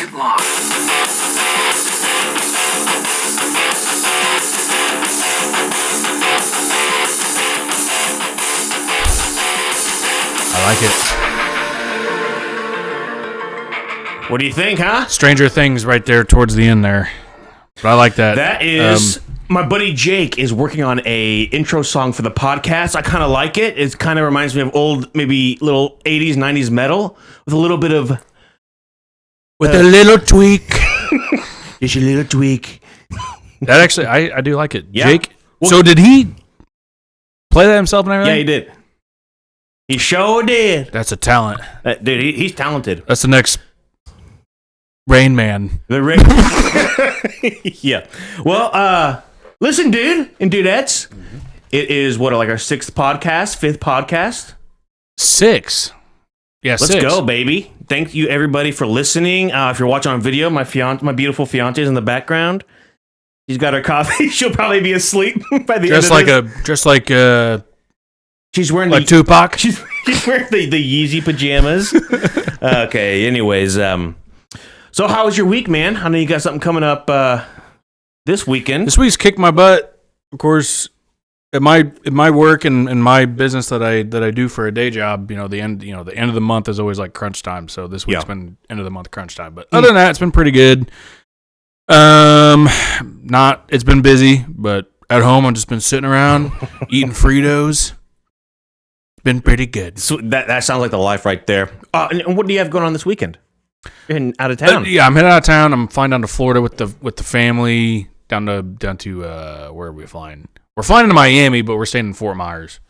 second long. I like it. What do you think, huh? Stranger Things right there towards the end there. But I like that. That is... my buddy Jake is working on a intro song for the podcast. I kind of like it. It kind of reminds me of old, maybe little 80s, 90s metal with a little bit of... With a little tweak. Just a little tweak. That actually, I do like it. Yeah. Jake, Well, so did he play that himself and everything? Yeah, he did. He sure did. That's a talent. Dude, he's talented. That's the next Rain Man. The ring. Yeah. Well, listen, dude and dudettes. It is what, like our fifth podcast. 6. Yeah, Let's 6. go, baby. Thank you, everybody, for listening. If you're watching on video, my beautiful fiance is in the background. She's got her coffee. She'll probably be asleep by the end of this. Just like She's wearing like Tupac. She's wearing the Yeezy pajamas. Okay. Anyways, so how was your week, man? I know you got something coming up this weekend. This week's kicked my butt. Of course, at my work and my business that I do for a day job, the end of the month is always like crunch time. So this week's been end of the month crunch time. But other than that, it's been pretty good. It's been busy, but at home I've just been sitting around eating Fritos. Been pretty good. So that sounds like the life right there. And what do you have going on this weekend? You're heading out of town. Yeah, I'm heading out of town. I'm flying down to Florida with the family. Down to where are we flying? We're flying to Miami, but we're staying in Fort Myers,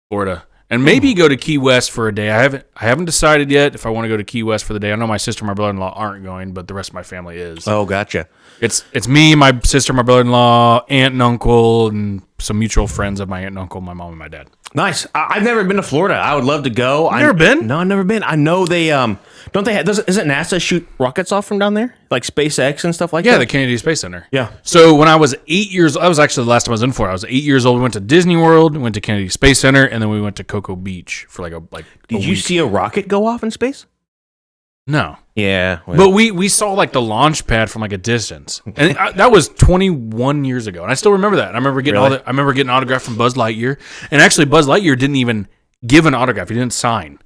Florida, and maybe go to Key West for a day. I haven't decided yet if I want to go to Key West for the day. I know my sister and my brother-in-law aren't going, but the rest of my family is. Oh, gotcha. It's me, my sister, my brother-in-law, aunt and uncle, and some mutual friends of my aunt and uncle, my mom and my dad. Nice. I've never been to Florida. I would love to go. Never been? No, I've never been. I know they don't they have, isn't NASA shoot rockets off from down there? Like SpaceX and stuff like that? Yeah, the Kennedy Space Center. Yeah. So when I was 8 years old, I was actually the last time I was in Florida. I was 8 years old. We went to Disney World, went to Kennedy Space Center, and then we went to Cocoa Beach for Did you see a rocket go off in space? No. Yeah. Well. But we saw like the launch pad from like a distance, and that was 21 years ago, and I still remember that. And I remember getting Really? I remember getting an autograph from Buzz Lightyear, and actually Buzz Lightyear didn't even give an autograph. He didn't sign.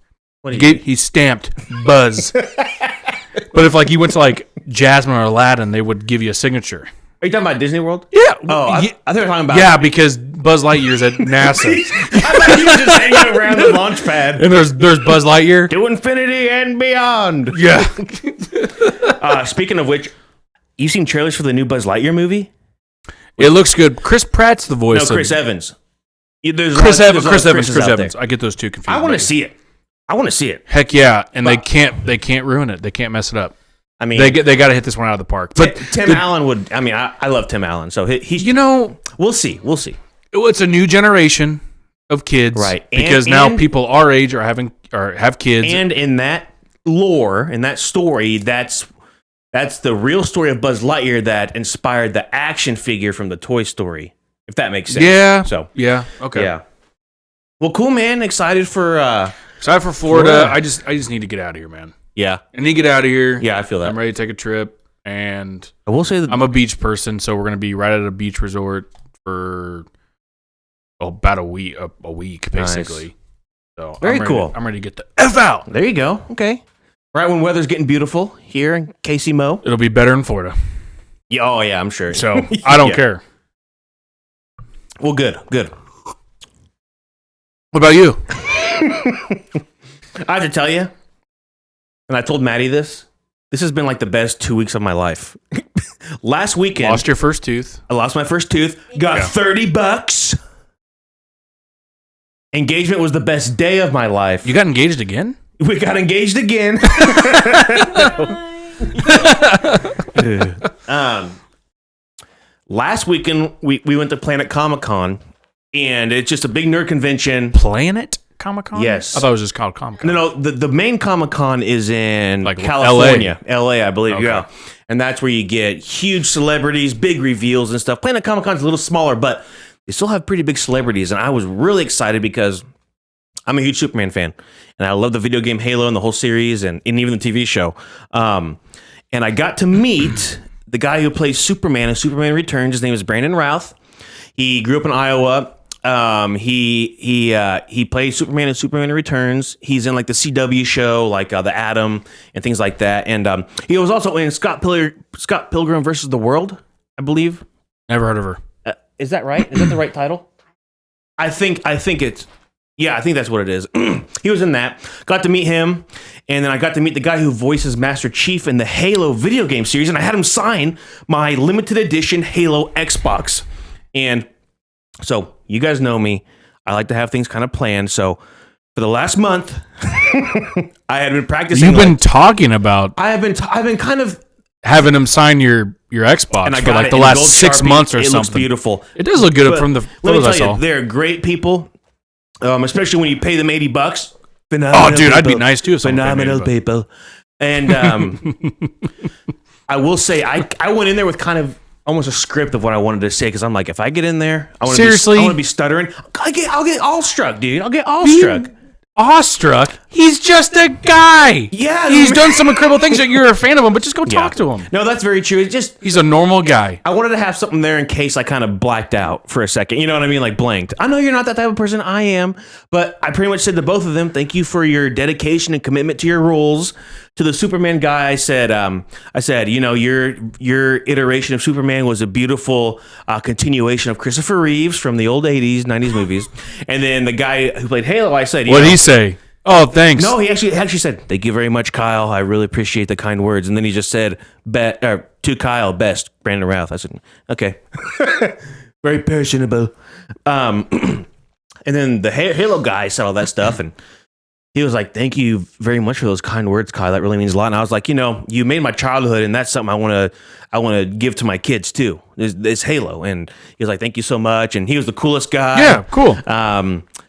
He stamped Buzz. But if like you went to like Jasmine or Aladdin, they would give you a signature. Are you talking about Disney World? Yeah. Oh, I thought you were talking about... Yeah, because Buzz Lightyear's at NASA. I thought you were just hanging around the launch pad. And there's Buzz Lightyear. To infinity and beyond. Yeah. Speaking of which, you seen trailers for the new Buzz Lightyear movie? It looks good. Chris Pratt's the voice. No, Chris Evans. Chris Evans. I get those two confused. I want to see it. Heck yeah, and they can't ruin it. They can't mess it up. I mean, they got to hit this one out of the park. But Tim Allen would. I mean, I love Tim Allen, so he's. We'll see. It's a new generation of kids, right? Because now people our age have kids, and in that lore, in that story, that's the real story of Buzz Lightyear that inspired the action figure from the Toy Story. If that makes sense. Yeah. So yeah. Okay. Yeah. Well, cool, man. Excited for Florida. I just need to get out of here, man. Yeah. I need to get out of here. Yeah, I feel that. I'm ready to take a trip, and I will say that I'm a beach person, so we're gonna be right at a beach resort for about a week basically. Nice. So Very cool. I'm ready to get the F out. There you go. Okay. Right when weather's getting beautiful here in Casey Mo. It'll be better in Florida. Yeah, oh yeah, I'm sure. So I don't care. Well, good. What about you? I have to tell you, and I told Maddie this has been like the best 2 weeks of my life. Last weekend. Lost your first tooth. I lost my first tooth. Got $30. Engagement was the best day of my life. You got engaged again? We got engaged again. Last weekend, we went to Planet Comic-Con, and it's just a big nerd convention. Planet Comic-Con? Yes. I thought it was just called Comic-Con. No, the main Comic-Con is in like California. LA, I believe. Okay. Yeah. And that's where you get huge celebrities, big reveals and stuff. Planet Comic-Con is a little smaller, but they still have pretty big celebrities. And I was really excited because I'm a huge Superman fan. And I love the video game Halo and the whole series and even the TV show. and I got to meet the guy who plays Superman in Superman Returns. His name is Brandon Routh. He grew up in Iowa. He plays Superman in Superman Returns. He's in like the CW show, like The Atom and things like that. And he was also in Scott Pilgrim versus the World, I believe. Never heard of her. Is that right? Is that the right title? I think it's. Yeah, I think that's what it is. He was in that. Got to meet him, and then I got to meet the guy who voices Master Chief in the Halo video game series, and I had him sign my limited edition Halo Xbox. And so you guys know me. I like to have things kind of planned. So for the last month, I had been practicing. You've been talking about. I've been kind of having him sign your Xbox for like the last 6 months or something. It looks beautiful. It does look good from the photos I saw. They're great people. Especially when you pay them $80. Oh, dude, I'd be nice too. Phenomenal people. And I will say, I went in there with kind of almost a script of what I wanted to say, because I'm like, if I get in there, I want to be stuttering. I'll get awestruck, dude. I'll get awestruck. Awestruck? He's just a guy. Yeah, he's done some incredible things that you're a fan of him, but just go talk to him. No, that's very true. It's just he's a normal guy. I wanted to have something there in case I kind of blacked out for a second. You know what I mean? Like blanked. I know you're not that type of person. I am, but I pretty much said to both of them, "Thank you for your dedication and commitment to your roles." To the Superman guy, I said, you know, your iteration of Superman was a beautiful continuation of Christopher Reeves from the old 80s, 90s movies. And then the guy who played Halo, I said, what'd he say? Oh, thanks. No, he actually said, "Thank you very much, Kyle. I really appreciate the kind words." And then he just said, to Kyle, best, Brandon Routh. I said, okay. Very personable. And then the Halo guy said all that stuff, and he was like, "Thank you very much for those kind words, Kyle. That really means a lot." And I was like, you know, you made my childhood, and that's something I want to give to my kids too. Is Halo. And he was like, "Thank you so much." And he was the coolest guy. Yeah, cool.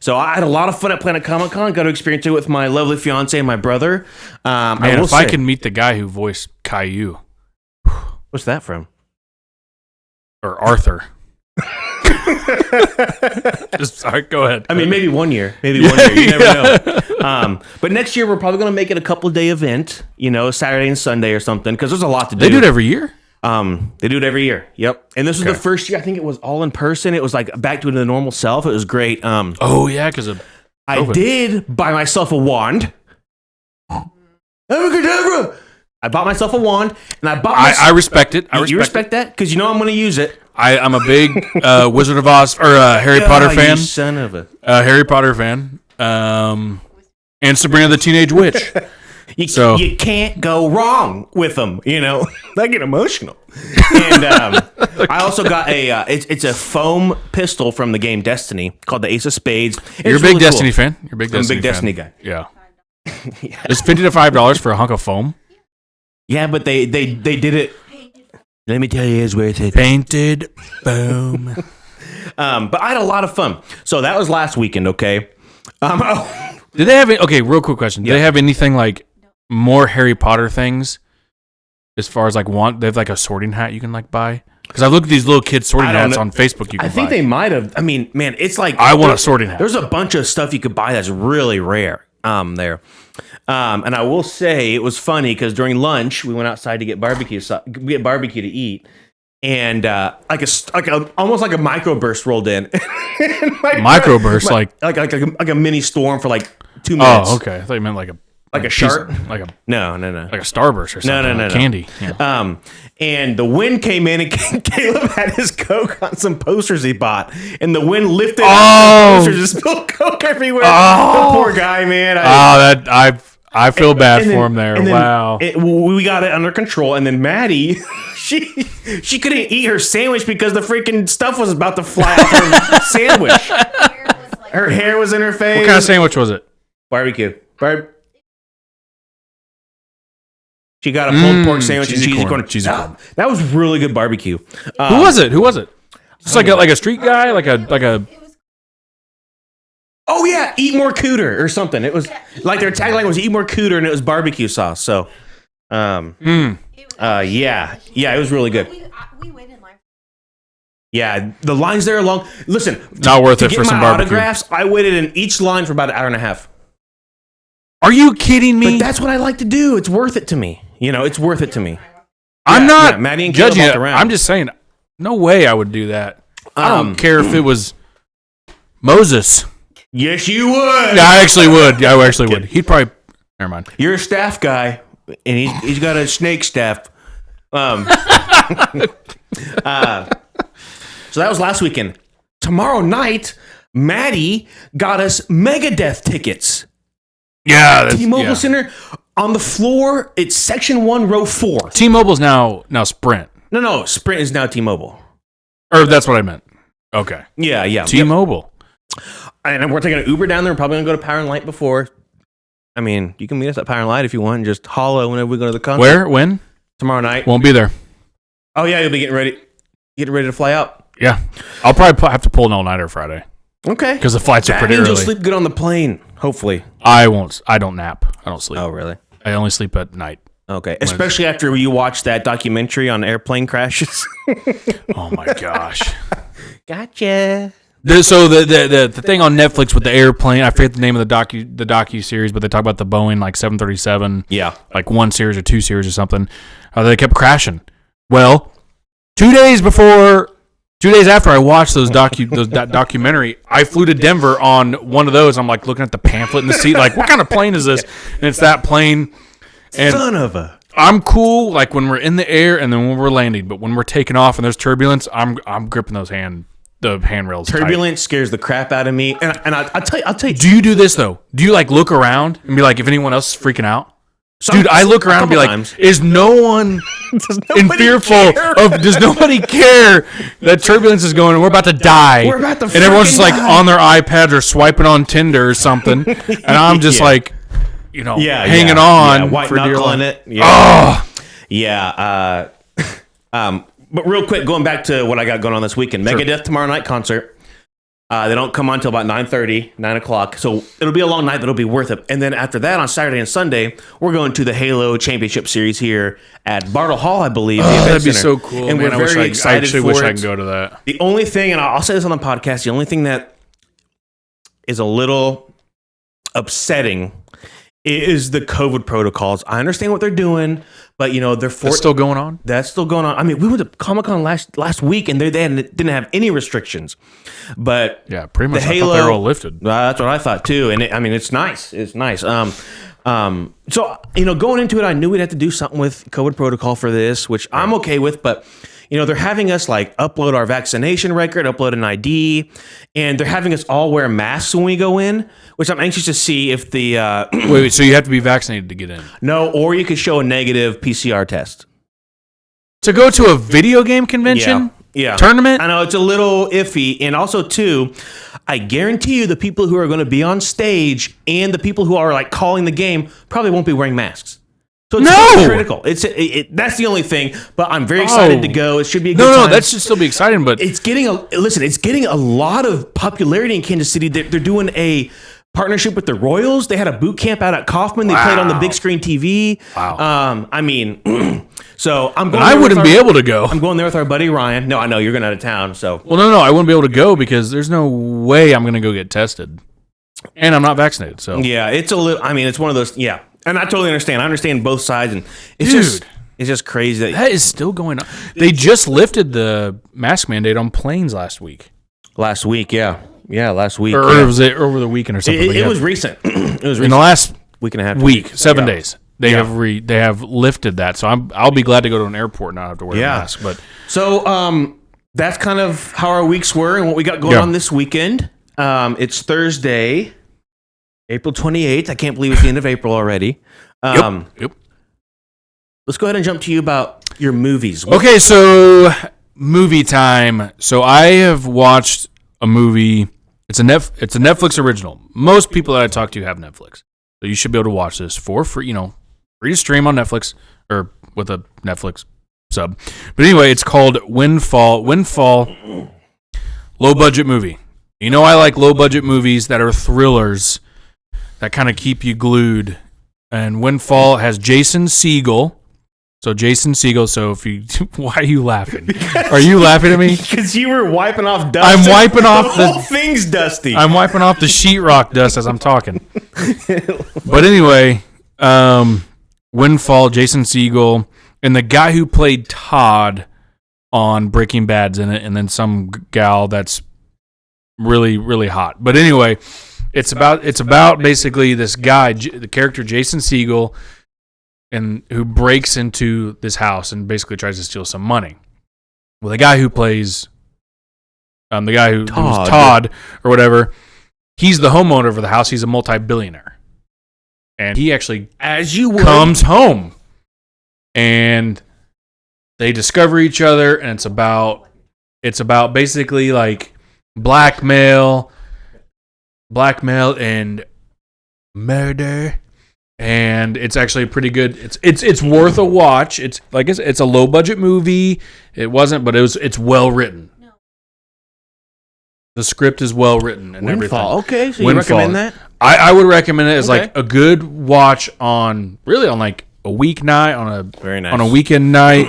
So I had a lot of fun at Planet Comic Con. Got to experience it with my lovely fiance and my brother. Man, I can meet the guy who voiced Caillou. What's that from? Or Arthur. Just sorry, go ahead. I mean, maybe 1 year. Maybe 1 year. You never know. But next year, we're probably going to make it a couple-day event, you know, Saturday and Sunday or something, because there's a lot to do. They do it every year? They do it every year. Yep. And this was the first year. I think it was all in person. It was like back to the normal self. It was great. Oh, yeah, because of I did buy myself a wand. Abracadabra! I bought myself a wand, and I bought I respect it. You respect that? Because you know I'm going to use it. I'm a big Wizard of Oz or Harry Potter fan. You son of a Harry Potter fan. And Sabrina the Teenage Witch. You can't go wrong with them, you know. I get emotional. And I also got it's a foam pistol from the game Destiny called the Ace of Spades. You're a big Destiny fan. You're a big Destiny fan. I'm a big Destiny guy. Yeah. It's $50 to $5 for a hunk of foam. Yeah, but they did it. Let me tell you, it's worth it. Painted foam. But I had a lot of fun. So that was last weekend, okay? Did they have real quick question. Do they have anything like more Harry Potter things as far as like they have like a sorting hat you can like buy? Because I look at these little kids sorting hats on Facebook. You can I think they might have. I mean, man, it's like I want a sorting hat. There's a bunch of stuff you could buy that's really rare there. And I will say it was funny because during lunch we went outside to get barbecue to eat, and almost like a microburst rolled in. Microburst, like a mini storm for like 2 minutes. Oh, okay. I thought you meant like a shark, no, like a starburst or something. No, candy. Yeah. And the wind came in, and Caleb had his Coke on some posters he bought, and the wind lifted out the posters and spilled Coke everywhere. The poor guy, man. I feel bad for him there. Wow. We got it under control, and then Maddie, she couldn't eat her sandwich because the freaking stuff was about to fly off her sandwich. Her hair was in her face. What kind of sandwich was it? Barbecue. She got a pulled pork sandwich and cheesy corn. That was really good barbecue. Who was it? Just like a street guy, like a. Oh yeah, eat more cooter or something. It was like their tagline was "Eat more cooter" and it was barbecue sauce. So, yeah, it was really good. We waited in line. Yeah, the lines there are long. Listen, not worth it for some barbecue. Autographs, I waited in each line for about an hour and a half. Are you kidding me? But that's what I like to do. It's worth it to me. You know, it's worth it to me. I'm not Maddie and Caleb judging walked it. around. I'm just saying, no way I would do that. I don't care if it was Moses. Yes, you would. Yeah, I actually would. Yeah, I actually would. He'd probably. Never mind. You're a staff guy, and he's got a snake staff. So that was last weekend. Tomorrow night, Maddie got us Megadeth tickets. Yeah, T-Mobile Center on the floor. It's section 1, row 4. T-Mobile's now Sprint. No, Sprint is now T-Mobile. Or that's what I meant. Okay. Yeah. T-Mobile. And we're taking an Uber down there. We're probably going to go to Power and Light before. I mean, you can meet us at Power and Light if you want. Just holla whenever we go to the concert. Where? When? Tomorrow night. Won't be there. Oh, yeah, you'll be getting ready to fly out. Yeah. I'll probably have to pull an all-nighter Friday. Okay. Because the flights are pretty means early. You'll sleep good on the plane, hopefully. I won't. I don't nap. I don't sleep. Oh, really? I only sleep at night. Okay. Especially after you watch that documentary on airplane crashes. Oh, my gosh. Gotcha. So the thing on Netflix with the airplane, I forget the name of the docu series, but they talk about the Boeing like 737, like 1 series or 2 series or something. They kept crashing. Well, 2 days after I watched that documentary, I flew to Denver on one of those. I'm like looking at the pamphlet in the seat, like what kind of plane is this? And it's that plane. And son of a. I'm cool like when we're in the air and then when we're landing, but when we're taking off and there's turbulence, I'm gripping the handrails. Turbulence scares the crap out of me, and I'll tell you. Do you do this though? Do you like look around and be like, if anyone else is freaking out? Dude, I look around and be like, is no one does nobody care that turbulence is going and we're about to die? We're about to and everyone's just like die. on their iPads or swiping on Tinder or something. And I'm just like, hanging on white for dear knuckling life. it. But real quick, going back to what I got going on this weekend, Megadeth tomorrow night concert. They don't come on until about 9:30, 9 o'clock. So it'll be a long night, but it'll be worth it. And then after that, on Saturday and Sunday, we're going to the Halo Championship Series here at Bartle Hall, I believe. That'd be so cool. And man, we're very excited I actually for wish it. I could go to that. The only thing, and I'll say this on the podcast, the only thing that is a little upsetting is the COVID protocols. I understand what they're doing, but That's still going on? That's still going on. I mean, we went to Comic-Con last week, and they didn't have any restrictions. But yeah, pretty much. The I thought they were all lifted. That's what I thought too. And it's nice. It's nice. So going into it, I knew we'd have to do something with COVID protocol for this, which I'm okay with. But they're having us like upload our vaccination record, upload an ID, and they're having us all wear masks when we go in, which I'm anxious to see if the wait, so you have to be vaccinated to get in? No, or you could show a negative PCR test to go to a video game convention. Yeah. Tournament? I know it's a little iffy. And also, too, I guarantee you the people who are going to be on stage and the people who are like calling the game probably won't be wearing masks. So it's critical. That's the only thing. But I'm very excited to go. It should be a good time. No, that should still be exciting. But it's getting a lot of popularity in Kansas City. They're doing a partnership with the Royals. They had a boot camp out at Kaufman. They played on the big screen TV. Wow. So I'm going. I wouldn't be able to go. I'm going there with our buddy Ryan. No, I know you're going out of town. So no, I wouldn't be able to go because there's no way I'm going to go get tested, and I'm not vaccinated. So yeah, it's a little. I mean, it's one of those. Yeah, and I totally understand. I understand both sides, and it's just crazy that is still going on. They just lifted the mask mandate on planes last week. Last week, yeah, last week, or was it over the weekend or something? It was recent. It was recent. In the last week and a half. 7 days. They have lifted that, so I'll be glad to go to an airport and not have to wear a mask. But so that's kind of how our weeks were and what we got going on this weekend. It's Thursday, April 28th. I can't believe it's the end of April already. Yep. Let's go ahead and jump to you about your movies. Okay, so movie time. So I have watched a movie. It's a Netflix original. Most people that I talk to have Netflix, so you should be able to watch this for free. Free to stream on Netflix or with a Netflix sub. But anyway, it's called Windfall. Low budget movie. I like low budget movies that are thrillers that kind of keep you glued. And Windfall has Jason Segel. So Jason Segel. So why are you laughing? Are you laughing at me? Because you were wiping off dust. I'm wiping off the whole thing's dusty. I'm wiping off the sheetrock dust as I'm talking. But anyway, Windfall, Jason Segel. and the guy who played Todd on Breaking Bad's in it, and then some gal that's really, really hot. But anyway, it's about basically this guy, the character Jason Segel, and who breaks into this house and basically tries to steal some money. Well, the guy who plays the guy who was Todd or whatever, he's the homeowner of the house. He's a multi-billionaire, and he actually comes home, and they discover each other, and it's about basically like blackmail and murder, and it's actually pretty good. It's worth a watch. It's like it's a low budget movie. It wasn't, but it's well written. No. The script is well written and Windfall. everything. Okay, so you recommend that? I would recommend it as like a good watch on like a weeknight on a weekend night.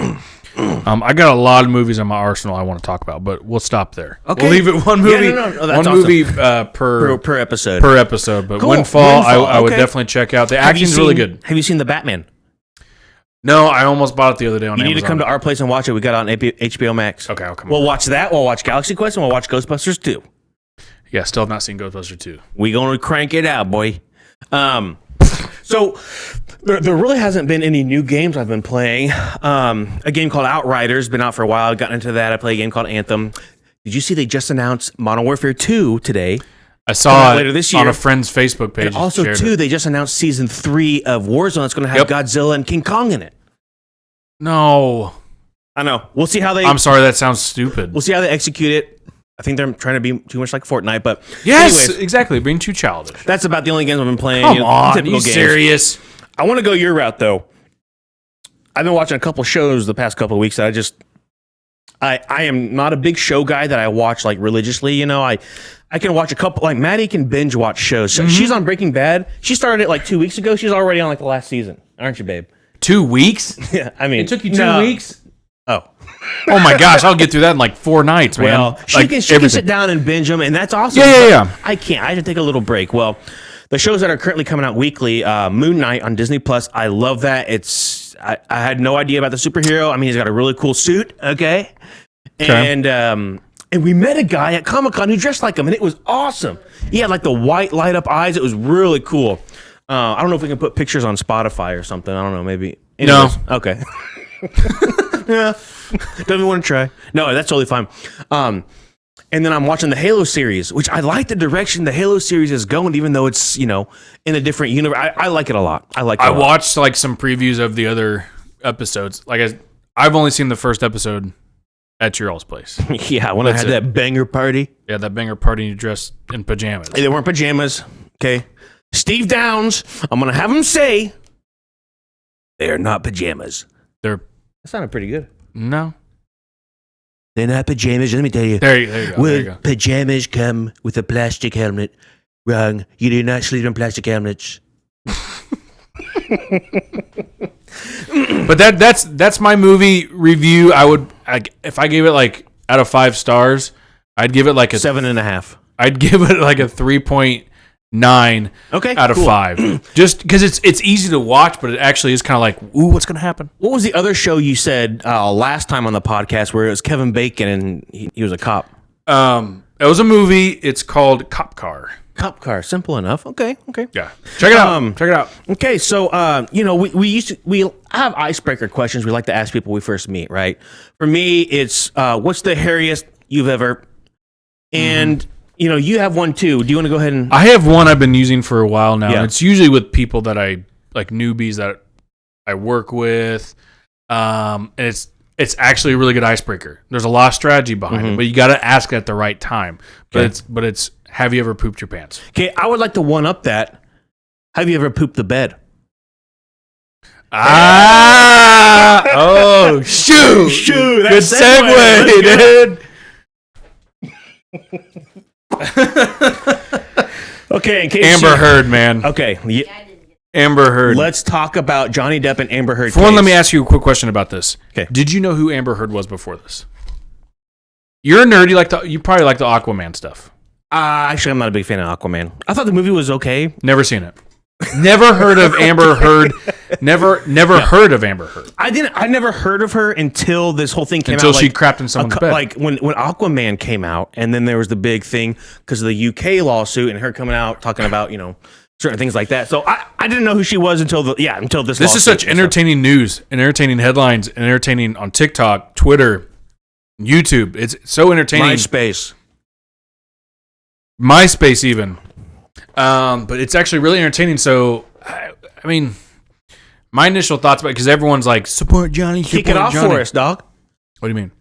I got a lot of movies on my arsenal I want to talk about, but we'll stop there. Okay. We'll leave it one movie, movie per episode. Per episode, but cool. Windfall, I would definitely check out. The acting's really good. Have you seen The Batman? No, I almost bought it the other day on Amazon. You need to come to our place and watch it. We got it on HBO Max. Okay, I'll come. We'll watch that. We'll watch Galaxy Quest, and we'll watch Ghostbusters 2. Yeah, still have not seen Ghostbusters 2. We gonna crank it out, boy. So there really hasn't been any new games I've been playing. A game called Outriders, been out for a while. I got into that. I play a game called Anthem. Did you see they just announced Modern Warfare 2 today? I saw it later this year on a friend's Facebook page. And also, too, they just announced Season 3 of Warzone. That's going to have Godzilla and King Kong in it. No. I know. We'll see how they... I'm sorry, that sounds stupid. We'll see how they execute it. I think they're trying to be too much like Fortnite, but... Yes, anyways, exactly. Being too childish. That's about the only games I've been playing. Come on, are you serious? I want to go your route, though. I've been watching a couple shows the past couple of weeks that I am not a big show guy that I watch like religiously. You know, I can watch a couple, like Maddie can binge watch shows. So she's on Breaking Bad. She started it like 2 weeks ago. She's already on like the last season. Aren't you, babe? 2 weeks? Yeah, I mean. It took you 2 weeks? Oh. Oh my gosh, I'll get through that in like 4 nights, man. Well, she can sit down and binge them, and that's awesome. Yeah. I can't. I have to take a little break. Well, the shows that are currently coming out weekly, Moon Knight on Disney Plus. I love that. I had no idea about the superhero. I mean, he's got a really cool suit. Okay. And we met a guy at Comic-Con who dressed like him, and it was awesome. He had like the white light up eyes. It was really cool. I don't know if we can put pictures on Spotify or something. I don't know. Maybe. Anyways, no. Okay. Yeah. Don't even want to try. No, that's totally fine. And then I'm watching the Halo series, which I like the direction the Halo series is going, even though it's, in a different universe. I like it a lot. I watched like some previews of the other episodes. Like I've only seen the first episode at your all's place. Yeah, when I had that banger party. Yeah, that banger party you dressed in pajamas. Hey, they weren't pajamas. Okay. Steve Downs, I'm going to have him say they are not pajamas. That sounded pretty good. No. They're not pajamas. Let me tell you. There you go. Will pajamas come with a plastic helmet? Wrong. You do not sleep in plastic helmets. But that's my movie review. If I gave it like out of 5 stars, I'd give it like a 7.5. I'd give it like a 3.9 out of 5. Just because it's easy to watch, but it actually is kind of like, ooh, what's gonna happen? What was the other show you said last time on the podcast where it was Kevin Bacon and he was a cop? It was a movie. It's called Cop Car. Cop Car, simple enough. Okay. Yeah, check it out. Okay, so we have icebreaker questions we like to ask people we first meet. Right? For me, it's what's the hairiest you've ever, and you have one too. Do you want to go ahead and? I have one I've been using for a while now. Yeah. And it's usually with people that I like, newbies that I work with, and it's actually a really good icebreaker. There's a lot of strategy behind it, but you got to ask at the right time. But it's have you ever pooped your pants? Okay, I would like to one up that. Have you ever pooped the bed? Oh, shoot. Good segue, dude. Okay, in case Amber Heard, man. Okay. Amber Heard. Let's talk about Johnny Depp and Amber Heard. For one, let me ask you a quick question about this. Okay. Did you know who Amber Heard was before this? You're a nerd. You probably like the Aquaman stuff. Actually, I'm not a big fan of Aquaman. I thought the movie was okay. Never seen it. Never heard of Amber Heard Never heard of Amber Heard. I never heard of her until this whole thing came out. Until she crapped in someone's bed. Like when Aquaman came out, and then there was the big thing because of the UK lawsuit and her coming out talking about, certain things like that. So I didn't know who she was until this. This is such entertaining news and entertaining headlines and entertaining on TikTok, Twitter, YouTube. It's so entertaining. MySpace even. But it's actually really entertaining. So, I mean, my initial thoughts about it, because everyone's like, support Johnny, kick it off for us, dog. What do you mean?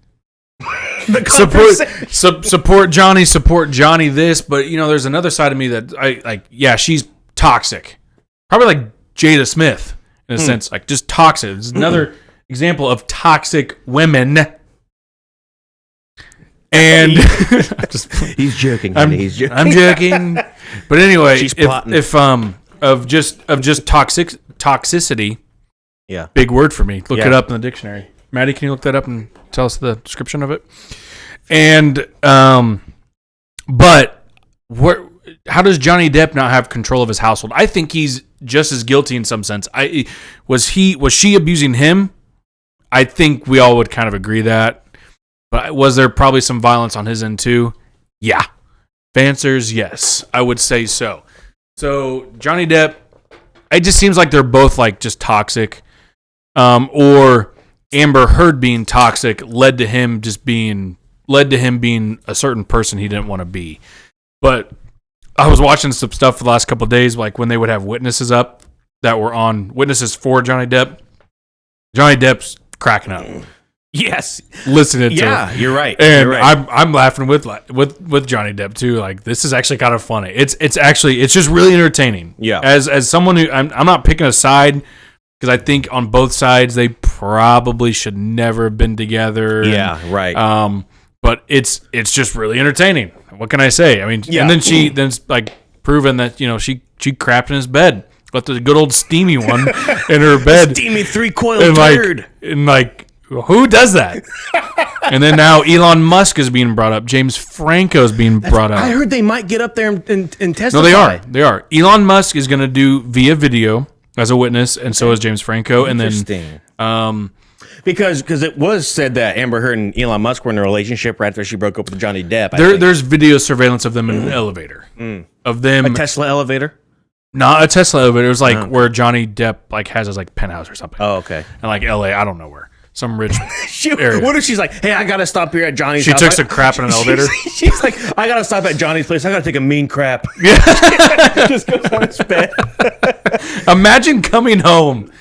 support Johnny this, but there's another side of me that I like. Yeah, she's toxic, probably like Jada Smith in a sense, like just toxic. It's another example of toxic women. And he's joking. I'm joking. But anyway, if of just toxicity, yeah, big word for me. Look it up in the dictionary. Maddie, can you look that up and tell us the description of it? And but how does Johnny Depp not have control of his household? I think he's just as guilty in some sense. Was she abusing him? I think we all would kind of agree that. But was there probably some violence on his end too? Yeah. Answers, yes. I would say so. So Johnny Depp, it just seems like they're both like just toxic. Or Amber Heard being toxic led to him being a certain person he didn't want to be. But I was watching some stuff for the last couple of days, like when they would have witnesses up that were on witnesses for Johnny Depp. Johnny Depp's cracking up. Yes, listening to it. Yeah, you're right. And you're right. I'm laughing with Johnny Depp too. Like this is actually kind of funny. It's just really entertaining. Yeah. As someone who I'm not picking a side because I think on both sides they probably should never have been together. Yeah, right. But it's just really entertaining. What can I say? I mean, and then then's like proven that she crapped in his bed. Left the good old steamy one in her bed. Steamy 3-coil turd. And like. Who does that? And then now Elon Musk is being brought up. James Franco is being brought up. I heard they might get up there and testify. No, they are. Elon Musk is going to do via video as a witness, and so is James Franco. And then, because it was said that Amber Heard and Elon Musk were in a relationship right after she broke up with Johnny Depp. There's video surveillance of them in an elevator. Of them, a Tesla elevator. Not a Tesla elevator. It was like where Johnny Depp like has his like penthouse or something. Oh, okay. And like L.A., I don't know where. Some rich area. What if she's like, hey, I got to stop here at Johnny's house. She took some crap in an elevator? She's like, I got to stop at Johnny's place. I got to take a mean crap. Yeah. Just goes on his bed. Imagine coming home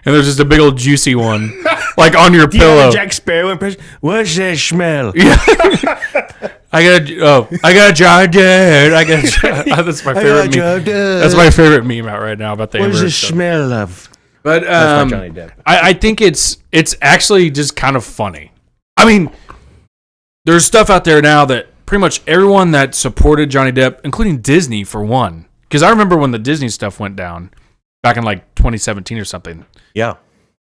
and there's just a big old juicy one like on your pillow. Jack Sparrow impression. What's that smell? Yeah. I got a jar dead. That's my favorite meme. That's my favorite meme out right now about the Amber. What's the smell of? But I think it's actually just kind of funny. I mean, there's stuff out there now that pretty much everyone that supported Johnny Depp, including Disney for one, because I remember when the Disney stuff went down back in like 2017 or something. Yeah.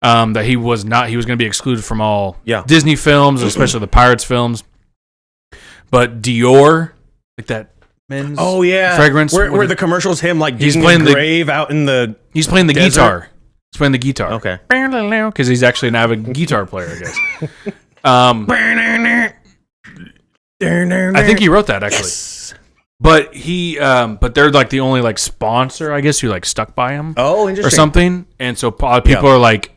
That he was going to be excluded from all Disney films, especially the Pirates films. But Dior, like that men's fragrance. Where the commercial's him like digging his grave out in the He's playing the desert? guitar. He's playing the guitar. Okay. Because he's actually an avid guitar player, I guess. I think he wrote that, actually. Yes. But but they're like the only like sponsor, I guess, who like stuck by him. Oh, interesting. Or something. And so people are like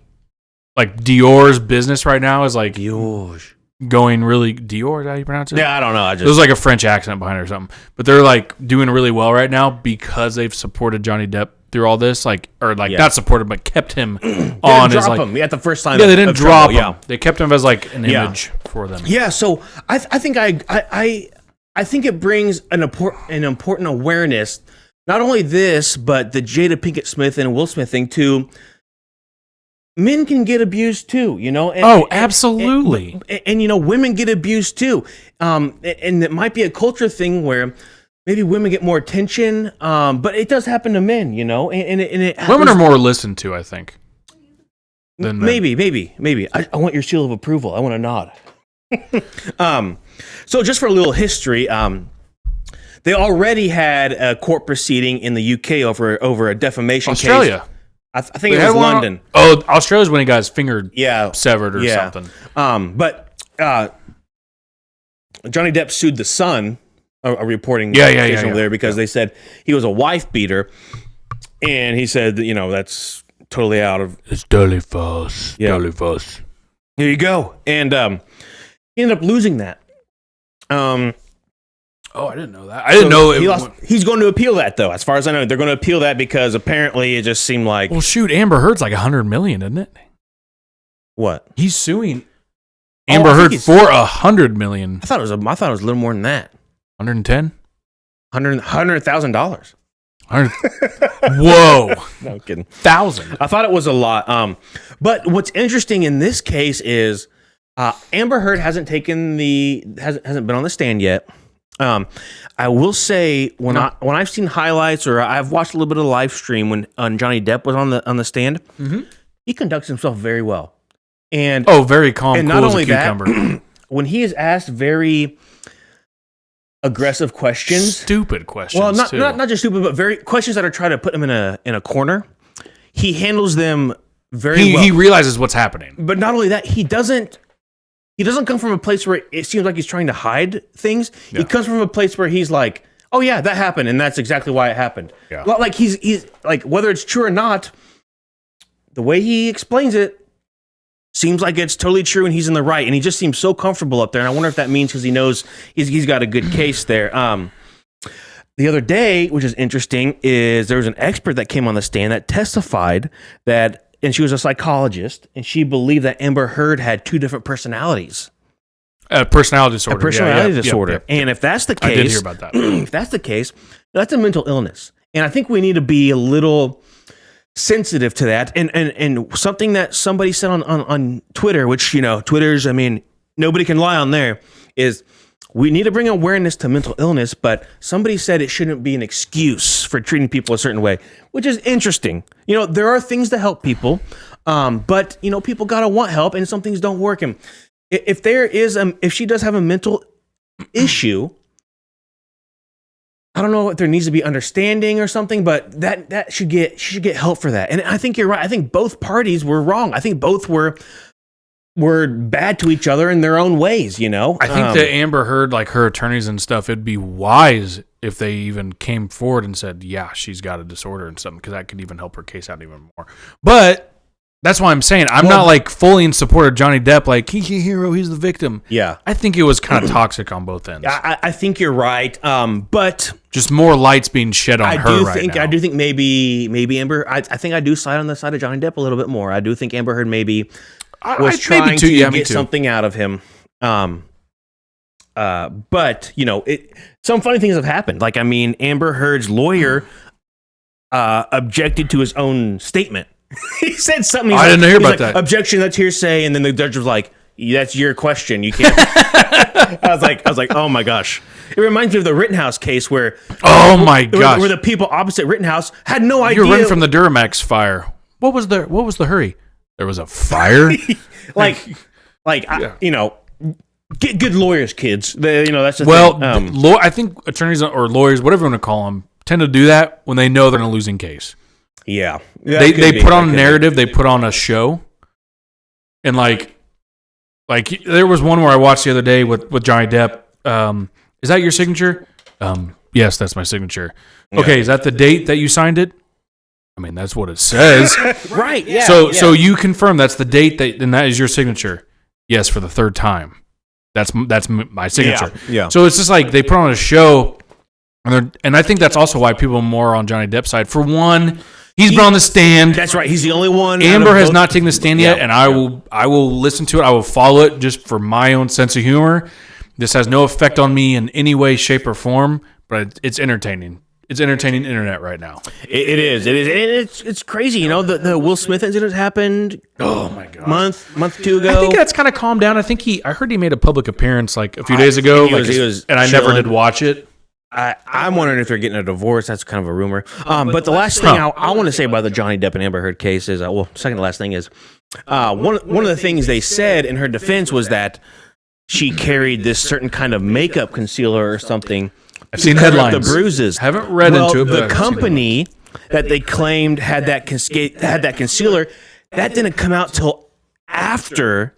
Dior's business right now is like going really Dior. Is that how you pronounce it? Yeah, I don't know. There's like a French accent behind it or something. But they're like doing really well right now because they've supported Johnny Depp through all this, not supported, but kept him on as like him at the first time. Yeah, they didn't drop him. Yeah. They kept him as like an image for them. Yeah, so I think I think it brings an important awareness. Not only this, but the Jada Pinkett Smith and Will Smith thing too. Men can get abused too, And, absolutely. And women get abused too. And it might be a culture thing where maybe women get more attention, but it does happen to men, And it women are more listened to, I think, than men. Maybe. I want your seal of approval. I want to nod. So just for a little history, they already had a court proceeding in the UK over a defamation case. I think it was London. Oh, Australia's when he got his finger Yeah. severed or something. But Johnny Depp sued the Sun, a reporting station over there, because they said he was a wife beater, and he said that, that's totally out of. It's totally false. Yeah. Totally false. Here you go, and he ended up losing that. Oh, I didn't know that. I didn't know he lost. He's going to appeal that, though. As far as I know, they're going to appeal that because apparently it just seemed like. Well, shoot, Amber Heard's like $100 million, isn't it? What? He's suing Amber Heard for $100 million. I thought it was a little more than that. 110. $100,000. Whoa! No I'm kidding. 1,000. I thought it was a lot. But what's interesting in this case is Amber Heard hasn't been on the stand yet. I will say when I've seen highlights or I've watched a little bit of the live stream when Johnny Depp was on the stand, he conducts himself very well. And very calm, and cool not as only a cucumber. That, when he is asked very aggressive questions, stupid questions. Well, not just stupid, but very questions that are trying to put him in a corner. He handles them very well. He realizes what's happening. But not only that, he doesn't come from a place where it seems like he's trying to hide things. Yeah. He comes from a place where he's like, "Oh yeah, that happened, and that's exactly why it happened." Yeah. Like he's like, whether it's true or not, the way he explains it seems like it's totally true, and he's in the right. And he just seems so comfortable up there. And I wonder if that means because he knows he's got a good case there. The other day, which is interesting, is there was an expert that came on the stand that testified that. And she was a psychologist, and she believed that Amber Heard had two different personalities. Personality disorder. A personality disorder. Yep. And if that's the case... I did hear about that. If that's the case, that's a mental illness. And I think we need to be a little sensitive to that. And something that somebody said on Twitter, which, Twitter's, nobody can lie on there, is... We need to bring awareness to mental illness, but somebody said it shouldn't be an excuse for treating people a certain way, which is interesting. There are things that help people, but people gotta want help, and some things don't work. And if if she does have a mental issue, I don't know if there needs to be understanding or something, but that she should get help for that. And I think you're right. I think both parties were wrong. I think both were bad to each other in their own ways, I think that Amber Heard, like her attorneys and stuff, it'd be wise if they even came forward and said, yeah, she's got a disorder and something, because that could even help her case out even more. But that's why I'm saying I'm not like fully in support of Johnny Depp, like he's a hero, he's the victim. Yeah. I think it was kind of toxic on both ends. I think you're right. But just more light's being shed on her right now. I do think maybe Amber, I think I do side on the side of Johnny Depp a little bit more. I do think Amber Heard maybe was trying to get something out of him. But, some funny things have happened. Like, Amber Heard's lawyer objected to his own statement. He said something. I didn't hear about that. Objection, that's hearsay. And then the judge was like, that's your question. You can't. I was like, oh my gosh. It reminds me of the Rittenhouse case where. Oh my gosh. Where the people opposite Rittenhouse had no idea. You're running from the Duramax fire. What was the hurry? There was a fire? Get good lawyers, kids. That's the thing. I think attorneys or lawyers, whatever you want to call them, tend to do that when they know they're in a losing case. Yeah. They put on a narrative, they put on a show. And like there was one where I watched the other day with Johnny Depp. Is that your signature? Yes, that's my signature. Yeah. Okay, is that the date that you signed it? That's what it says. Right, yeah. So you confirm that's the date and that is your signature. Yes, for the third time. That's my signature. Yeah. So it's just like they put on a show, and I think that's also why people are more on Johnny Depp's side. For one, he's been on the stand. That's right. He's the only one. Amber has not taken the stand yet, and I will listen to it. I will follow it just for my own sense of humor. This has no effect on me in any way, shape, or form, but it's entertaining. It's entertaining internet right now. It is. It's crazy. The Will Smith incident happened. Oh my god, month 2 ago. I think that's kind of calmed down. I think I heard he made a public appearance like a few days ago. He was and I never did watch it. I'm wondering if they're getting a divorce. That's kind of a rumor. But the last thing I want to say about the Johnny Depp and Amber Heard case is, second to last thing is, one of the things they said in her defense was that she carried this certain kind of makeup concealer or something. I've seen headlines. The bruises. Haven't read into it. But the company that they claimed had that concealer, that didn't come out till after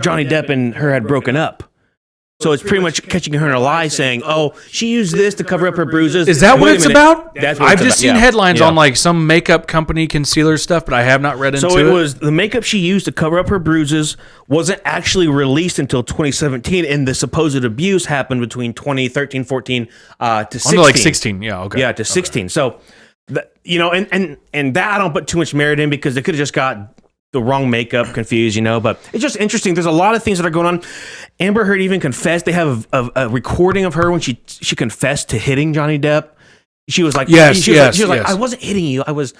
Johnny Depp and her had broken up. So it's pretty much catching her in a lie, saying, "Oh, she used this to cover up her bruises." Is that what it's about? That's what I've just seen headlines on like some makeup company concealer stuff, but I have not read into it. So it was the makeup she used to cover up her bruises wasn't actually released until 2017, and the supposed abuse happened between 2013, 14 to 16. Like 16, yeah, okay. Yeah, to 16. Okay. So, and that I don't put too much merit in because they could have just got the wrong makeup confused, but it's just interesting. There's a lot of things that are going on. Amber Heard even confessed. They have a recording of her when she confessed to hitting Johnny Depp. She was like, she was like, I wasn't hitting you. I was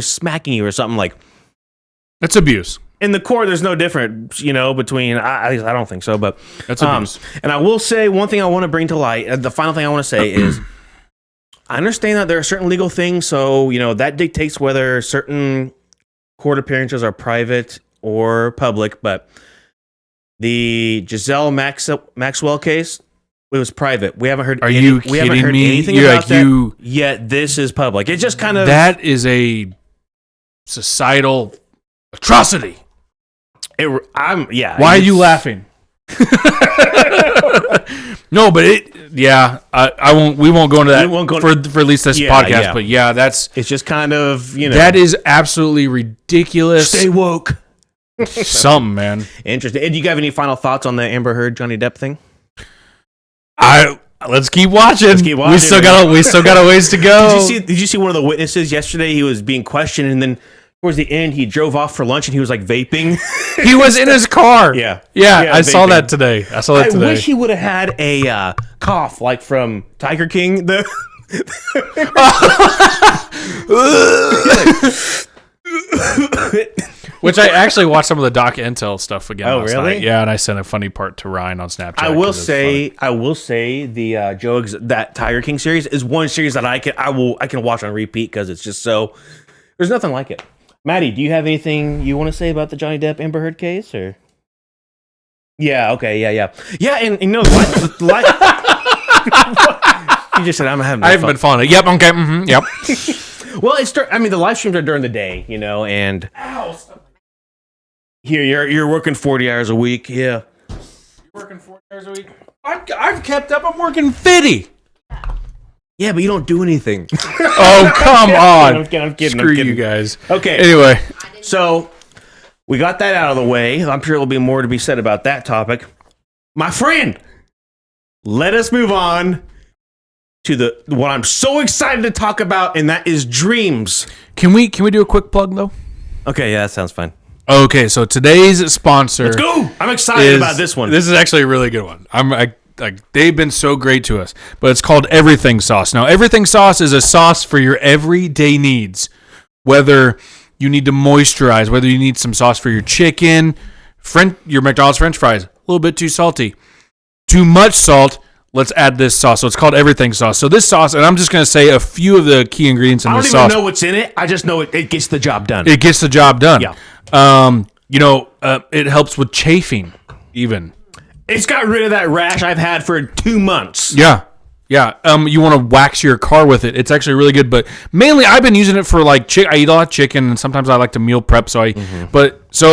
smacking you or something like. That's abuse. In the court, there's no difference, between, I don't think so, but. That's abuse. And I will say one thing I want to bring to light. The final thing I want to say is, I understand that there are certain legal things. So, that dictates whether certain court appearances are private or public, but the Giselle Maxwell case, it was private. We haven't heard. We haven't heard anything about that yet. This is public. It's just kind of that is a societal atrocity. Why are you laughing? No, but I won't. We won't go into that for at least this podcast. But it's just kind of that is absolutely ridiculous. Stay woke. Something, man. Interesting. And do you have any final thoughts on the Amber Heard Johnny Depp thing? Let's keep watching. We still got a ways to go. Did you see one of the witnesses yesterday? He was being questioned, and then towards the end, he drove off for lunch, and he was like vaping. He was in his car. Yeah. I saw that today. I wish he would have had a cough like from Tiger King. Which I actually watched some of the Doc Intel stuff again. Oh, last really? Night. Yeah, and I sent a funny part to Ryan on Snapchat. I will say the that Tiger King series is one series that I can watch on repeat because it's just so. There's nothing like it. Maddie, do you have anything you want to say about the Johnny Depp Amber Heard case, or? Yeah. Okay. Yeah. And you just said I'm having. I haven't been following it. Yep. Okay. Mm-hmm, yep. Well, the live streams are during the day, and. Ow. Here, you're working 40 hours a week. Yeah. You're working 40 hours a week. I've kept up. I'm working 50. Yeah, but you don't do anything. Oh, come on. I'm kidding. Screw you guys. Okay. Anyway. So, we got that out of the way. I'm sure there'll be more to be said about that topic. My friend, let us move on to what I'm so excited to talk about, and that is dreams. Can we do a quick plug, though? Okay, yeah, that sounds fine. Okay, so today's sponsor. Let's go. I'm excited about this one. This is actually a really good one. They've been so great to us, but it's called Everything Sauce. Now, Everything Sauce is a sauce for your everyday needs. Whether you need to moisturize, whether you need some sauce for your chicken, your McDonald's French fries, a little bit too salty, too much salt. Let's add this sauce. So it's called Everything Sauce. So this sauce, and I'm just going to say a few of the key ingredients in this sauce. I don't even know what's in it. I just know it gets the job done. It gets the job done. Yeah. It helps with chafing, even. It's got rid of that rash I've had for 2 months. Yeah. You want to wax your car with it. It's actually really good, but mainly I've been using it for I eat a lot of chicken, and sometimes I like to meal prep. So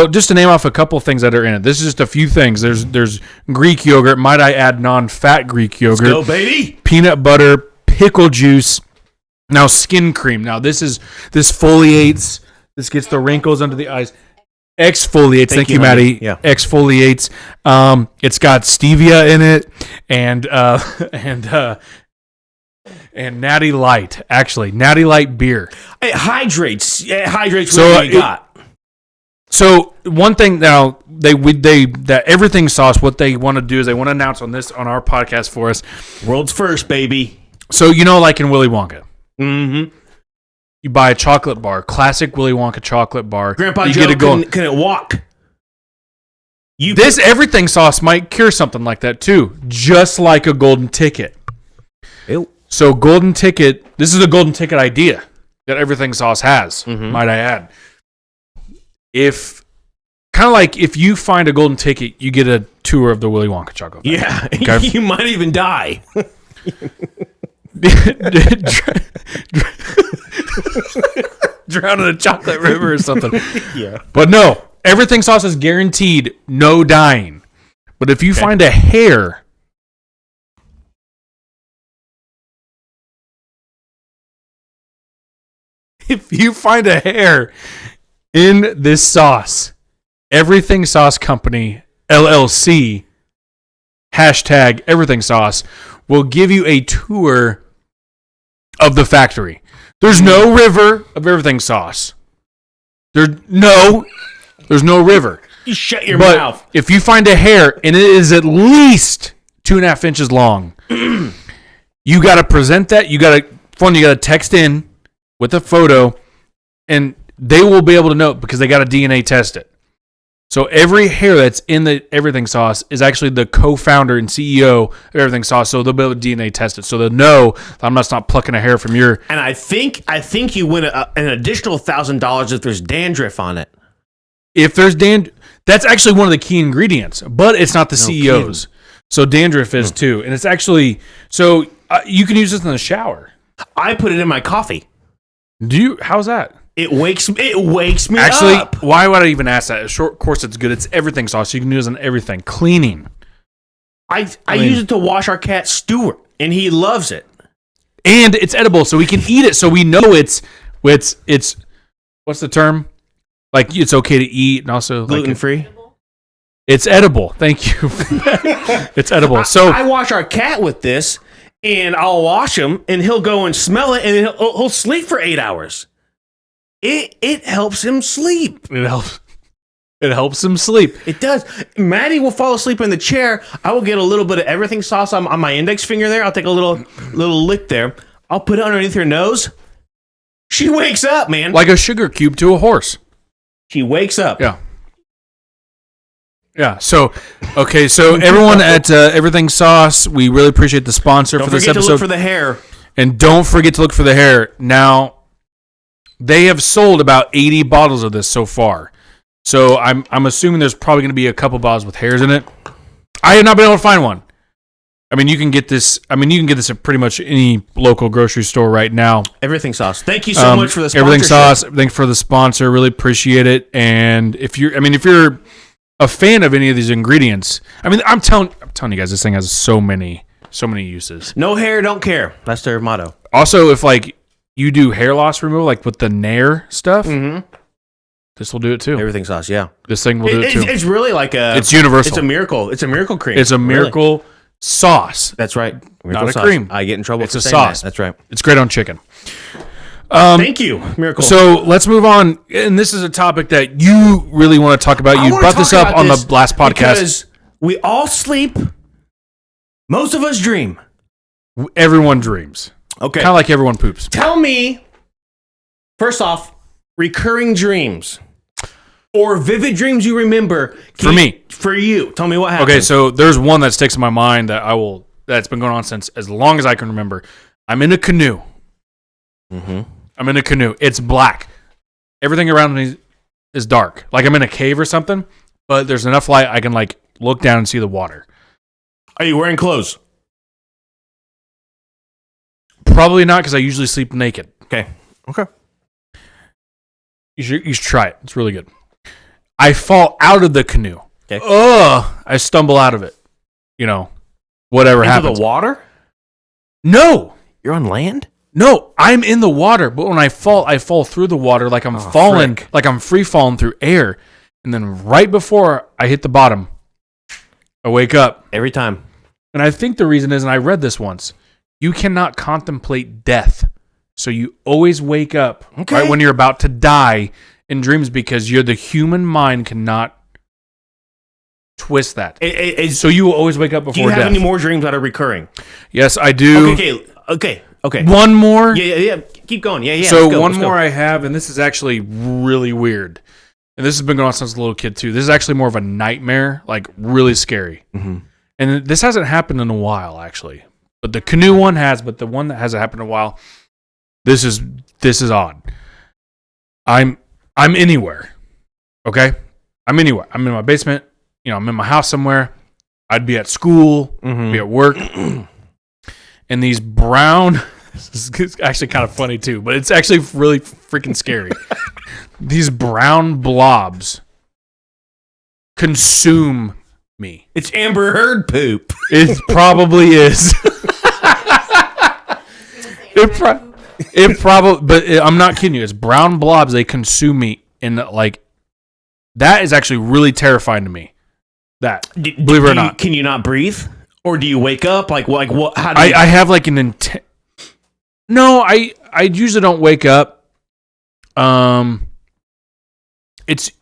just to name off a couple things that are in it. This is just a few things. There's Greek yogurt. Might I add non-fat Greek yogurt? Let's go, baby. Peanut butter, pickle juice. Now skin cream. Now this foliates. This gets the wrinkles under the eyes. Exfoliates. Thank you, Maddie. Yeah. Exfoliates. It's got stevia in it, and Natty Light. Actually, Natty Light beer. It hydrates. It hydrates. What you got. So one thing now that Everything Sauce. What they want to do is they want to announce on our podcast for us. World's first, baby. So like in Willy Wonka. Mm-hmm. You buy a chocolate bar, classic Willy Wonka chocolate bar. Grandpa you Joe, can it walk? Everything Sauce might cure something like that too, just like a golden ticket. Ew. So golden ticket, this is a golden ticket idea that Everything Sauce has, might I add. If you find a golden ticket, you get a tour of the Willy Wonka chocolate factory. Yeah, okay? You might even die. drown in a chocolate river or something. Yeah. But no, everything sauce is guaranteed no dying. But if you find a hair, in this sauce, Everything Sauce Company LLC hashtag Everything Sauce will give you a tour of the factory. There's no river of everything sauce. There's no river. You shut your But mouth. if you find a hair and it is at least 2.5 inches long, you got to present that. You got to text in with a photo, and they will be able to know because they got to DNA test it. So every hair that's in the Everything Sauce is actually the co-founder and CEO of Everything Sauce. So they'll be able to DNA test it. So they'll know that I'm not plucking a hair from your. And I think you win an additional $1,000 if there's dandruff on it. If there's that's actually one of the key ingredients, but it's not the CEO's. Kidding. So dandruff is too, and it's actually you can use this in the shower. I put it in my coffee. Do you? How's that? It wakes me actually, up. Why would I even ask that? Of course, it's good. It's Everything Sauce. You can use it on everything. Cleaning. I use it to wash our cat Stuart, and he loves it. And it's edible, so we can eat it. So we know it's what's the term? Like it's okay to eat, and also gluten free. It's edible. Thank you. It's edible. So I wash our cat with this, and I'll wash him, and he'll go and smell it, and he'll sleep for 8 hours. It helps him sleep. It helps him sleep. It does. Maddie will fall asleep in the chair. I will get a little bit of Everything Sauce on my index finger there. I'll take a little lick there. I'll put it underneath her nose. She wakes up, man. Like a sugar cube to a horse. She wakes up. Yeah. Yeah. So, okay. So everyone at Everything Sauce, we really appreciate the sponsor for this episode. Don't forget to look for the hair. And don't forget to look for the hair. Now, they have sold about 80 bottles of this so far. So I'm assuming there's probably going to be a couple bottles with hairs in it. I have not been able to find one. I mean, you can get this. At pretty much any local grocery store right now. Everything Sauce. Thank you so much for the sponsorship. Everything Sauce. Thanks for the sponsor. Really appreciate it. And if you're a fan of any of these ingredients, I mean, I'm telling you guys, this thing has so many uses. No hair, don't care. That's their motto. Also, if you do hair loss removal, like with the Nair stuff, this will do it too. Everything Sauce, yeah. This thing will do it too. It's really like it's universal. It's a miracle. It's a miracle cream. It's a miracle sauce. That's right. Miracle Not a sauce. cream. I get in trouble It's for a saying sauce. that. That's right. It's great on chicken. Thank you, Miracle. So let's move on. And this is a topic that you really want to talk about. You brought this up on the last podcast. Because we all sleep. Most of us dream. Everyone dreams. Okay. Kind of like everyone poops. Tell me, first off, recurring dreams or vivid dreams you remember. For you. Tell me what happened. Okay, so there's one that sticks in my mind that's been going on since as long as I can remember. I'm in a canoe. Mm-hmm. I'm in a canoe. It's black. Everything around me is dark. Like I'm in a cave or something, but there's enough light I can look down and see the water. Are you wearing clothes? Probably not, because I usually sleep naked. Okay. You should try it. It's really good. I fall out of the canoe. Okay. I stumble out of it. Whatever happens. Into the water? No. You're on land? No, I'm in the water, but when I fall through the water like I'm falling, frick. like I'm free falling through air. And then right before I hit the bottom, I wake up. Every time. And I think the reason is, and I read this once, you cannot contemplate death. So you always wake up right when you're about to die in dreams, because the human mind cannot twist that. So you will always wake up before death. Do you have any more dreams that are recurring? Yes, I do. Okay. One more. Yeah. Keep going. Yeah. So one more I have, and this is actually really weird. And this has been going on since I was a little kid too. This is actually more of a nightmare, like really scary. Mm-hmm. And this hasn't happened in a while, actually. But the canoe one has, but the one that hasn't happened in a while, this is odd. I'm anywhere. Okay? I'm anywhere. I'm in my basement. I'm in my house somewhere. I'd be at school, be at work. and these brown. This is actually kind of funny too, but it's actually really freaking scary. These brown blobs consume me. It's Amber Heard poop. It probably is. It probably, but I'm not kidding you. It's brown blobs. They consume me, and like that is actually really terrifying to me. Believe it or not, can you not breathe, or do you wake up? Like what? How do I have like an intent. No, I usually don't wake up.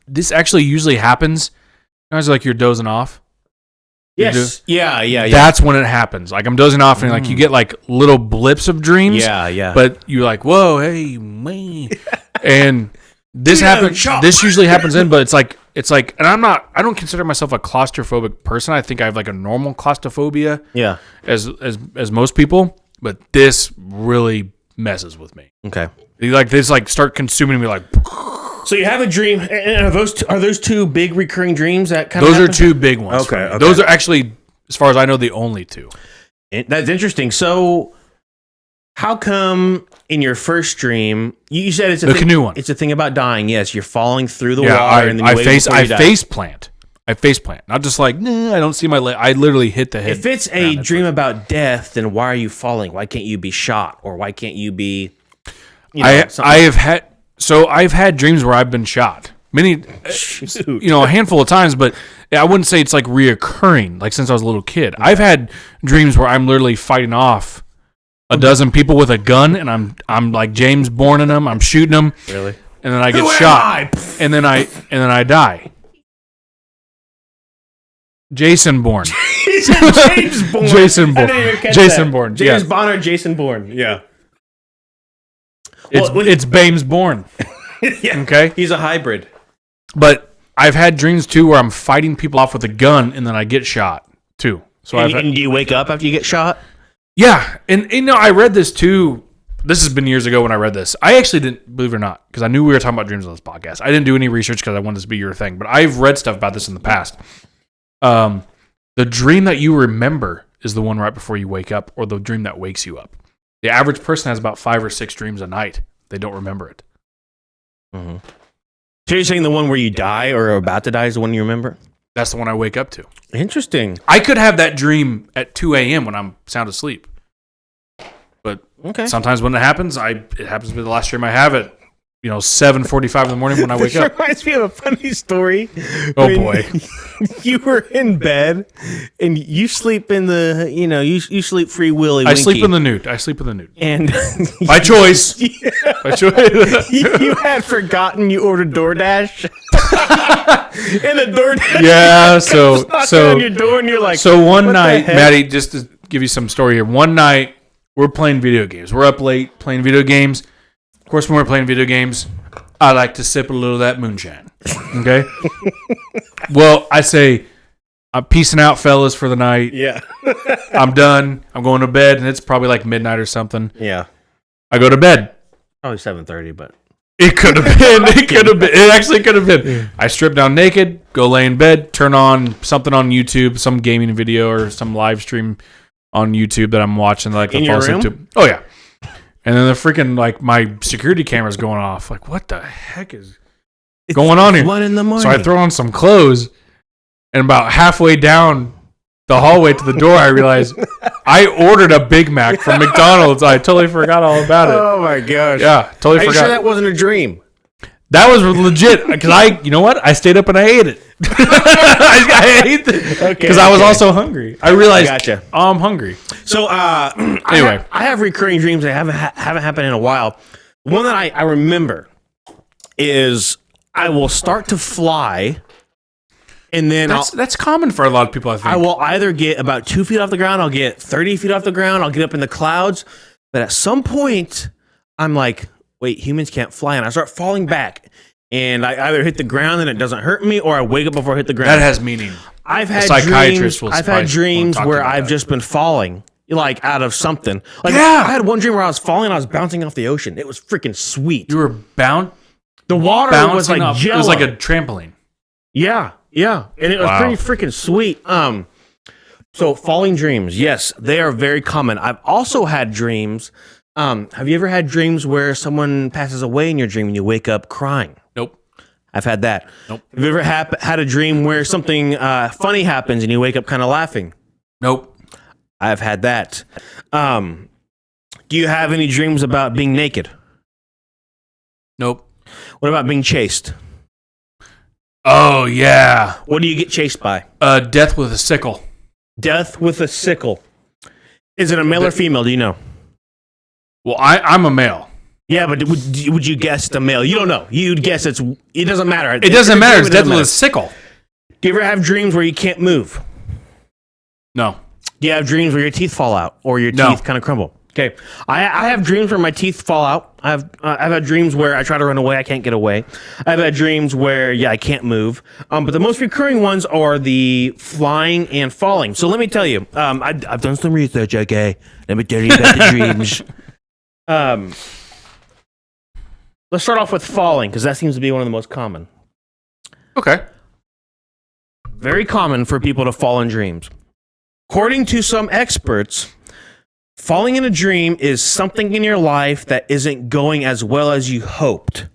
This actually usually happens. It's like you're dozing off. Yes. Yeah. That's when it happens. Like I'm dozing off, and like you get like little blips of dreams. Yeah. But you're like, whoa, hey, man. And this happens. This usually happens but it's like, and I don't consider myself a claustrophobic person. I think I have like a normal claustrophobia. Yeah. As most people, but this really messes with me. Okay. Like this, like start consuming me, like. So you have a dream, and are those two big recurring dreams that kind of? Those are two big ones. Okay. Those are actually, as far as I know, the only two. That's interesting. So, how come in your first dream you said it's a canoe one? It's a thing about dying. Yes, you're falling through the water, and then I face plant. Not just like I don't see my leg. I literally hit the head. If it's a dream about death, then why are you falling? Why can't you be shot, or why can't you be? I've had dreams where I've been shot. Many, a handful of times, but I wouldn't say it's like reoccurring. Like since I was a little kid, I've had dreams where I'm literally fighting off a dozen people with a gun, and I'm like James Bourne in them. I'm shooting them, really, and then I get shot, and then I die. Jason Bourne. James Bourne. Jason Bourne. Jason Bourne. James Bond or Jason Bourne. Yeah. It's Bames Bourne. Yeah. Okay? He's a hybrid. But I've had dreams too where I'm fighting people off with a gun and then I get shot too. So and do you wake up after you get shot? Yeah. And I read this too. This has been years ago when I read this. I actually didn't, believe it or not, because I knew we were talking about dreams on this podcast. I didn't do any research because I wanted this to be your thing. But I've read stuff about this in the past. The dream that you remember is the one right before you wake up, or the dream that wakes you up. The average person has about 5 or 6 dreams a night. They don't remember it. Mm-hmm. So you're saying the one where you die or are about to die is the one you remember? That's the one I wake up to. Interesting. I could have that dream at 2 a.m. when I'm sound asleep. But sometimes when it happens, it happens to be the last dream I have at 7:45 in the morning when I wake up. Reminds me of a funny story. Oh boy. You were in bed and you sleep in the, you sleep free willy winky. I sleep in the nude. And by choice. Yeah. By choice. You had forgotten you ordered DoorDash. And the DoorDash so on your door and you're like, so one night, Maddie, just to give you some story here. One night we're playing video games. We're up late playing video games. Of course, when we're playing video games, I like to sip a little of that moonshine. Okay? Well, I say, I'm peacing out, fellas, for the night. Yeah. I'm done. I'm going to bed, and it's probably like midnight or something. Yeah. I go to bed. Probably 7:30, but... It could have been. It actually could have been. Yeah. I strip down naked, go lay in bed, turn on something on YouTube, some gaming video or some live stream on YouTube that I'm watching. Like in your room? To. Oh, yeah. And then the freaking, like, my security camera's going off. Like, what the heck is going on here? 1 a.m. So I throw on some clothes, and about halfway down the hallway to the door, I realized I ordered a Big Mac from McDonald's. I totally forgot all about it. Oh, my gosh. Yeah, totally forgot. Are you sure that wasn't a dream? That was legit, because you know what? I stayed up and I ate it. I ate it because I was also hungry. I realized, gotcha. Oh, I'm hungry. So, anyway, I have recurring dreams that haven't happened in a while. One that I remember is I will start to fly, and then that's common for a lot of people. I think I will either get about 2 feet off the ground, I'll get 30 feet off the ground, I'll get up in the clouds, but at some point, I'm like, wait, humans can't fly, and I start falling back. And I either hit the ground and it doesn't hurt me, or I wake up before I hit the ground. That has meaning. I've had dreams where I've just been falling, like out of something. Like I had one dream where I was falling and I was bouncing off the ocean. It was freaking sweet. You were the water was like off. jello. It was like a trampoline. Yeah. And it was pretty freaking sweet. So falling dreams, yes, they are very common. I've also had dreams. Have you ever had dreams where someone passes away in your dream and you wake up crying? Nope. I've had that. Nope. Have you ever had a dream where something funny happens and you wake up kind of laughing? Nope. I've had that. Do you have any dreams about being naked? Nope. What about being chased? Oh, yeah. What do you get chased by? Death with a sickle. Death with a sickle. Is it a male or female? Do you know? Well, I'm a male. Yeah, but would you guess it's a male? You don't know. You'd guess it doesn't matter. It doesn't matter. It's death with a sickle. Do you ever have dreams where you can't move? No. Do you have dreams where your teeth fall out or your teeth kind of crumble? Okay. I have dreams where my teeth fall out. I've had dreams where I try to run away, I can't get away. I've had dreams where, I can't move. But the most recurring ones are the flying and falling. So let me tell you, I've done some research, okay? Let me tell you about the dreams. Let's start off with falling, because that seems to be one of the most common. Okay. Very common for people to fall in dreams. According to some experts, falling in a dream is something in your life that isn't going as well as you hoped.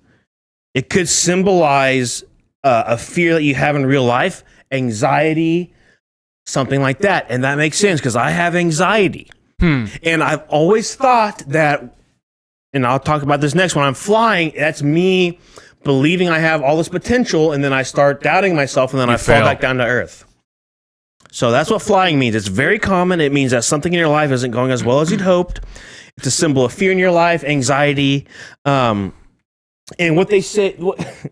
It could symbolize a fear that you have in real life, anxiety, something like that. And that makes sense because I have anxiety. And I've always thought that, and I'll talk about this next when I'm flying, that's me believing I have all this potential, and then I start doubting myself, and then I fall back down to earth. So that's what flying means. It's very common. It means that something in your life isn't going as well as you'd hoped. It's a symbol of fear in your life, anxiety. And what they say,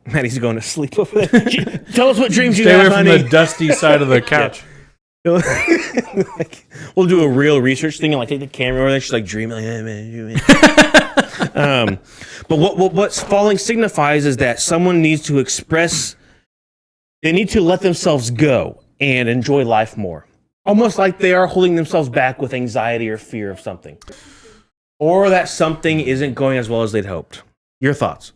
Maddie's going to sleep over there. Tell us what dreams you have, honey. Stay away from the dusty side of the couch. We'll do a real research thing and take the camera over there. She's dreaming. But what falling signifies is that someone needs to express, they need to let themselves go and enjoy life more. Almost like they are holding themselves back with anxiety or fear of something. Or that something isn't going as well as they'd hoped. Your thoughts?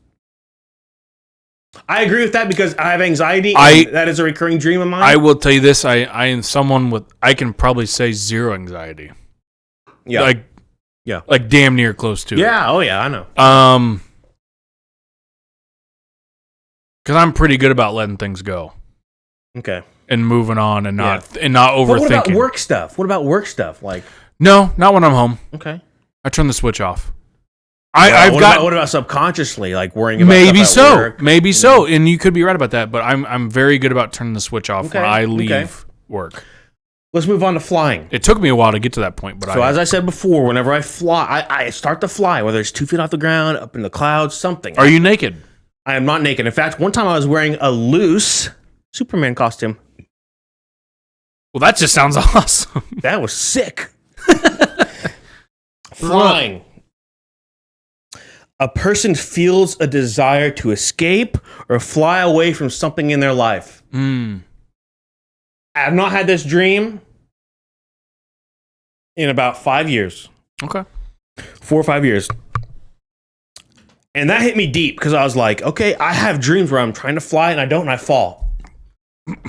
I agree with that because I have anxiety. That is a recurring dream of mine. I will tell you this. I am someone with, I can probably say zero anxiety. Yeah. Like damn near close to it. Yeah. Oh, yeah. I know. Because I'm pretty good about letting things go. Okay. And moving on and not overthinking. But what about work stuff? No, not when I'm home. Okay. I turn the switch off. What about subconsciously, worrying about work? Maybe so, and you could be right about that. But I'm very good about turning the switch off when I leave work. Let's move on to flying. It took me a while to get to that point, but as I said before, whenever I fly, I start to fly, whether it's 2 feet off the ground, up in the clouds, something. Are you naked? I am not naked. In fact, one time I was wearing a loose Superman costume. Well, that just sounds awesome. That was sick. Flying. A person feels a desire to escape or fly away from something in their life. I have not had this dream in about 5 years. Okay. 4 or 5 years. And that hit me deep because I was like, okay, I have dreams where I'm trying to fly and I don't and I fall.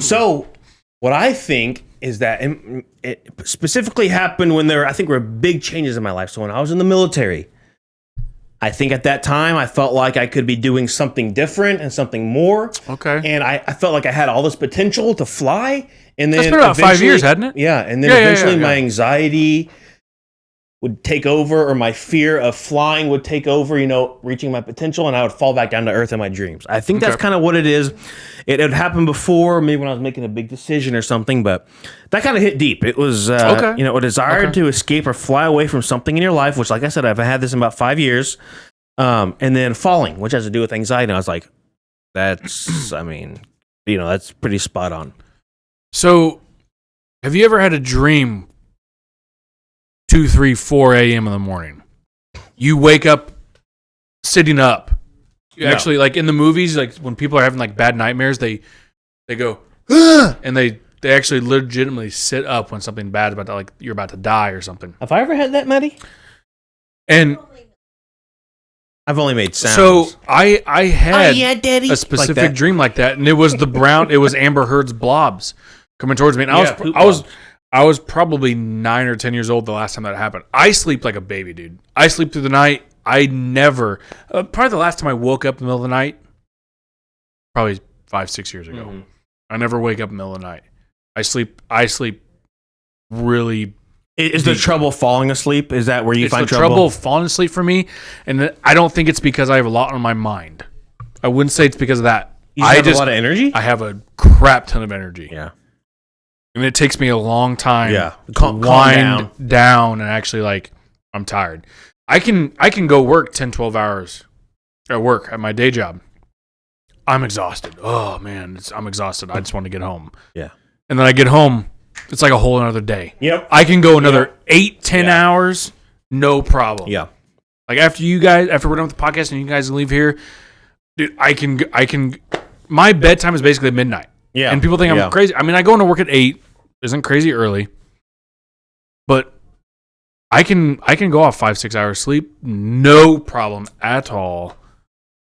So what I think is that it specifically happened when I think were big changes in my life. So when I was in the military, I think at that time I felt like I could be doing something different and something more. Okay. And I felt like I had all this potential to fly. And then that's been about 5 years, hadn't it? Yeah. And then eventually my anxiety would take over, or my fear of flying would take over, reaching my potential, and I would fall back down to earth in my dreams. I think that's kind of what it is. It had happened before, maybe when I was making a big decision or something, but that kind of hit deep. It was, a desire to escape or fly away from something in your life, which, like I said, I've had this in about 5 years, and then falling, which has to do with anxiety. And I was like, that's pretty spot on. So, have you ever had a dream 2, 3, 4 a.m. in the morning? You wake up sitting up. You actually, in the movies, when people are having bad nightmares, they go, and they actually legitimately sit up when something bad is about to, you're about to die or something. Have I ever had that, Maddie? And I've only made sounds. So I had a like specific dream like that, and it was it was Amber Heard's blobs coming towards me, and I I was probably 9 or 10 years old the last time that happened. I sleep like a baby, dude. I sleep through the night. I never, probably the last time I woke up in the middle of the night, probably 5-6 years ago. Mm-hmm. I never wake up in the middle of the night. I sleep really. Is the trouble falling asleep? Is that where you find trouble? It's the trouble falling asleep for me, and I don't think it's because I have a lot on my mind. I wouldn't say it's because of that. You have a lot of energy? I have a crap ton of energy. Yeah. And it takes me a long time to wind down and actually, like, I'm tired. I can go work 10, 12 hours at work at my day job. I'm exhausted. Oh, man. I'm exhausted. I just want to get home. Yeah. And then I get home. It's like a whole another day. Yep. I can go another 8, 10 hours, no problem. Yeah. Like after we're done with the podcast and you guys leave here, dude, I can. My bedtime is basically midnight. Yeah. And people think I'm crazy. I mean, I go into work at 8. Isn't crazy early, but I can go off 5-6 hours sleep, no problem at all.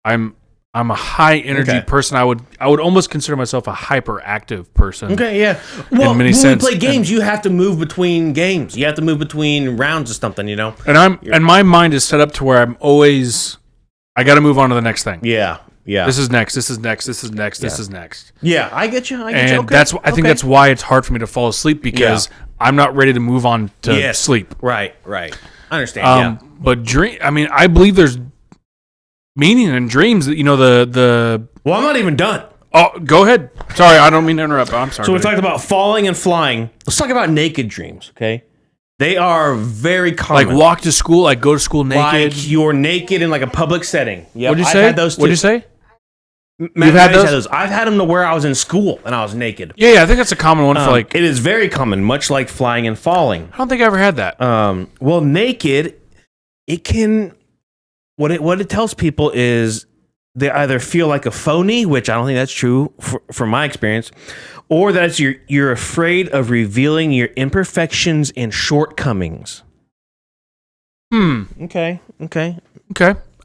I'm a high energy person. I would almost consider myself a hyperactive person. Okay, yeah. Well, in many when sense. We play games, you have to move between games. You have to move between rounds or something, you know. And my mind is set up to where I got to move on to the next thing. Yeah. Yeah. This is next. This is next. This is next. This is next. Yeah, I get you. And okay. I think that's why it's hard for me to fall asleep because I'm not ready to move on to sleep. Right. I understand. But I believe there's meaning in dreams that, the Well, I'm not even done. Oh, go ahead. Sorry, I don't mean to interrupt. I'm sorry. So we talked about falling and flying. Let's talk about naked dreams, okay? They are very common. Like walk to school, like go to school naked. Like you're naked in like a public setting. Yep. What'd you say? What'd you say? You've had those? I've had them to where I was in school and I was naked. Yeah, I think that's a common one for like. It is very common, much like flying and falling. I don't think I ever had that. Well, naked, it can. What it tells people is they either feel like a phony, which I don't think that's true from my experience, or that you're afraid of revealing your imperfections and shortcomings. Okay.